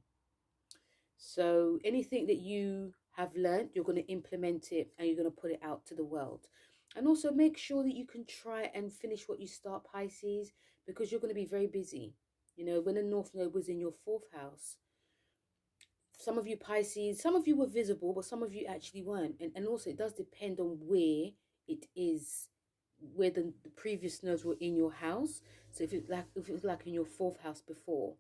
So anything that you have learned, you're going to implement it and you're going to put it out to the world. And also make sure that you can try and finish what you start, Pisces, because you're going to be very busy. When the North Node was in your fourth house, some of you Pisces, some of you were visible, but some of you actually weren't. And also it does depend on where it is, where the previous nodes were in your house. So if it was like in your fourth house before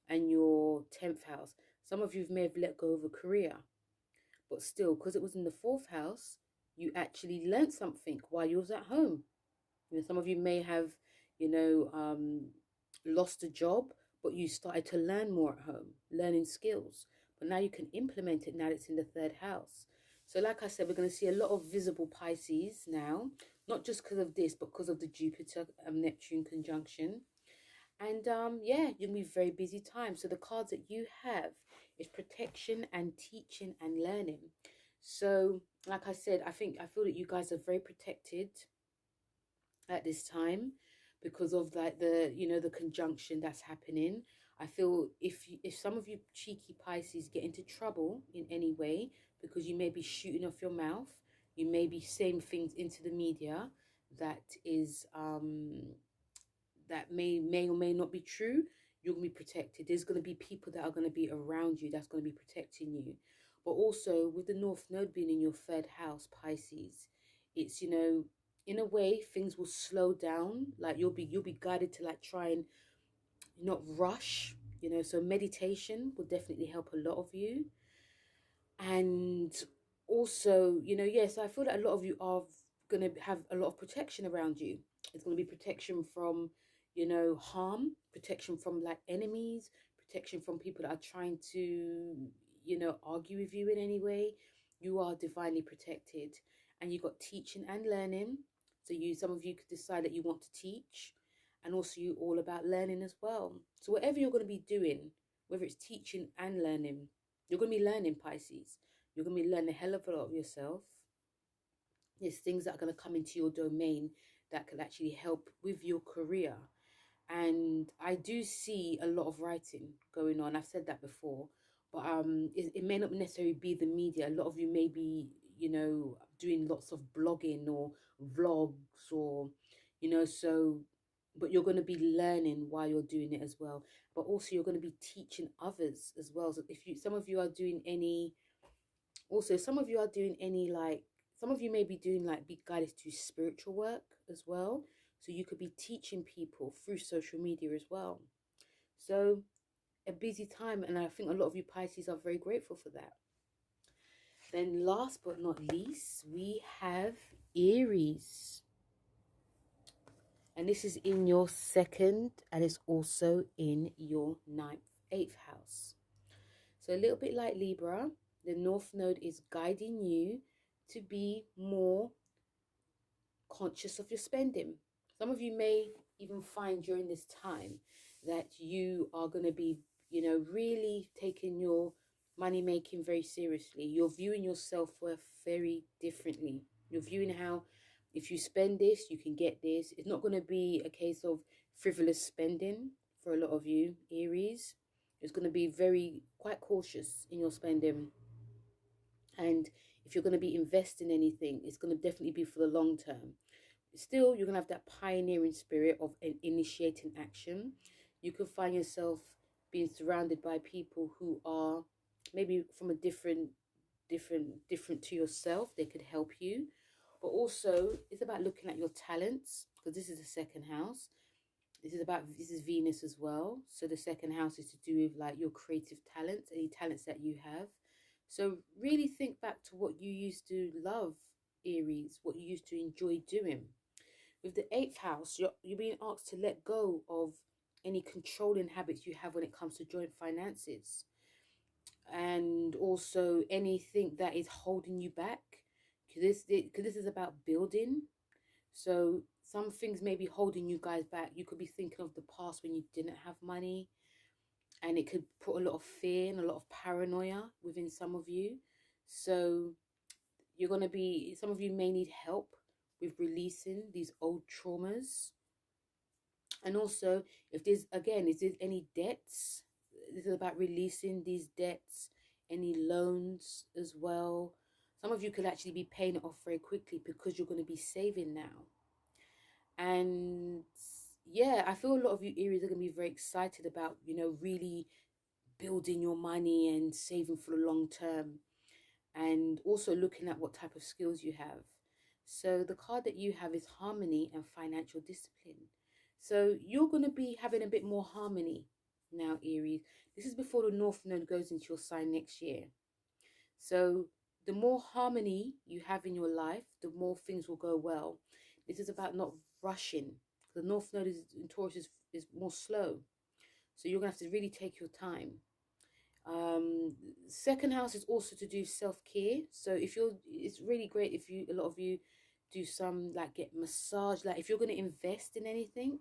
and your 10th house, some of you may have let go of a career, but still, because it was in the fourth house, you actually learned something while you was at home. Some of you may have, lost a job, but you started to learn more at home, learning skills. But now you can implement it now that it's in the third house. So like I said, we're going to see a lot of visible Pisces now, not just because of this, but because of the Jupiter and Neptune conjunction. And yeah, you're going to be very busy time. So the cards that you have is protection and teaching and learning. So like I said, I feel that you guys are very protected at this time because of like the conjunction that's happening. I feel if some of you cheeky Pisces get into trouble in any way because you may be shooting off your mouth, You may be saying things into the media that is that may or may not be true. You're going to be protected. There's going to be people that are going to be around you that's going to be protecting you. But also with the North Node being in your third house, Pisces, it's, you know, in a way things will slow down. Like you'll be guided to like try and not rush, you know. So meditation will definitely help a lot of you. And also, you know, yes, I feel that a lot of you are going to have a lot of protection around you. It's going to be protection from, you know, harm, protection from like enemies, protection from people that are trying to, you know, argue with you in any way. You are divinely protected. And you got teaching and learning. So some of you could decide that you want to teach, and also you all about learning as well. So whatever you're going to be doing, whether it's teaching and learning, you're going to be learning, Pisces. You're going to be learning a hell of a lot of yourself. There's things that are going to come into your domain that could actually help with your career. And I do see a lot of writing going on. I've said that before, but it may not necessarily be the media. A lot of you may be, you know, doing lots of blogging or vlogs, or, you know, so, but you're going to be learning while you're doing it as well. But also you're going to be teaching others as well. So if you, some of you are doing any, also some of you are doing any, like, some of you may be doing like, be guided to spiritual work as well. So you could be teaching people through social media as well. So a busy time, and I think a lot of you Pisces are very grateful for that. Then last but not least, we have Aries. And this is in your second, and it's also in your eighth house. So a little bit like Libra, the North Node is guiding you to be more conscious of your spending. Some of you may even find during this time that you are going to be, you know, really taking your money making very seriously. You're viewing your self-worth very differently. You're viewing how if you spend this, you can get this. It's not going to be a case of frivolous spending for a lot of you, Aries. It's going to be quite cautious in your spending. And if you're going to be investing anything, it's going to definitely be for the long term. Still, you're going to have that pioneering spirit of initiating action. You could find yourself being surrounded by people who are maybe from a different to yourself. They could help you. But also, it's about looking at your talents, because this is the second house. This is Venus as well. So the second house is to do with like your creative talents, any talents that you have. So really think back to what you used to love, Aries, what you used to enjoy doing. With the eighth house, you're being asked to let go of any controlling habits you have when it comes to joint finances, and also anything that is holding you back. Because this is about building. So some things may be holding you guys back. You could be thinking of the past when you didn't have money, and it could put a lot of fear and a lot of paranoia within some of you. So you're going to be, some of you may need help with releasing these old traumas. And also, if there's, again, is there any debts? This is about releasing these debts, any loans as well. Some of you could actually be paying it off very quickly because you're going to be saving now. And yeah, I feel a lot of you Aries are going to be very excited about, you know, really building your money and saving for the long term. And also looking at what type of skills you have. So the card that you have is harmony and financial discipline. So you're going to be having a bit more harmony now, Aries. This is before the North Node goes into your sign next year. So the more harmony you have in your life, the more things will go well. This is about not rushing. The North Node in Taurus is more slow. So you're going to have to really take your time. Second house is also to do self-care. So if you're, it's really great if you, a lot of you do some, like, get massage. Like if you're going to invest in anything,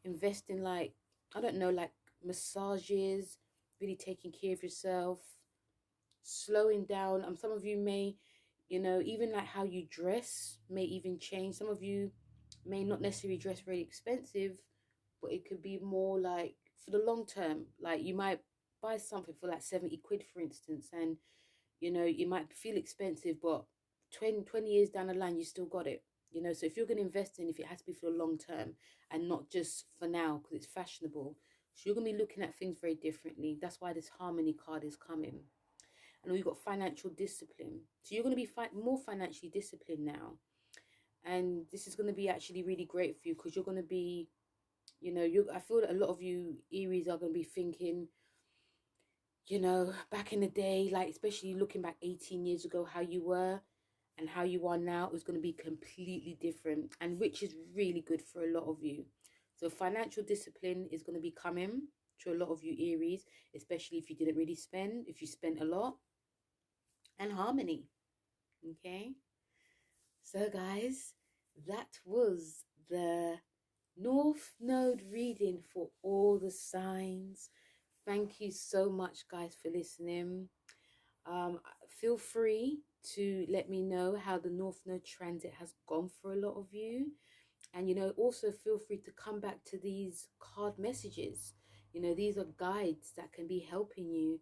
invest in, like, I don't know, like massages, really taking care of yourself, slowing down. Some of you may, you know, even like how you dress may even change. Some of you may not necessarily dress very expensive, but it could be more like for the long term. Like you might buy something for like 70 quid, for instance, and you know, it might feel expensive, but 20 years down the line, you still got it. You know, so if you're going to invest in, if it has to be for the long term and not just for now because it's fashionable, so you're going to be looking at things very differently. That's why this harmony card is coming. And we've got financial discipline. So you're going to be more financially disciplined now. And this is going to be actually really great for you because you're going to be, you know, I feel that a lot of you Aries are going to be thinking, you know, back in the day, like especially looking back 18 years ago, how you were and how you are now is going to be completely different, and which is really good for a lot of you. So financial discipline is going to be coming to a lot of you Aries, especially if you didn't really spend, if you spent a lot, and harmony. Okay, so guys, that was the North Node reading for all the signs. Thank you so much, guys, for listening. Feel free to let me know how the North Node transit has gone for a lot of you. And, you know, also feel free to come back to these card messages. You know, these are guides that can be helping you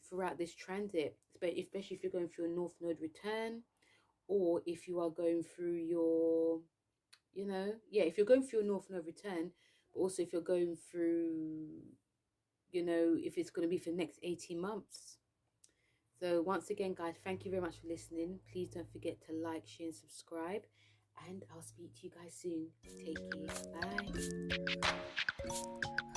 throughout this transit, especially if you're going through a North Node return, or if you are going through your, you know, yeah, if you're going through a North Node return, but also if you're going through, you know, if it's going to be for the next 18 months. So once again, guys, thank you very much for listening. Please don't forget to like, share, and subscribe. And I'll speak to you guys soon. Take care. Bye.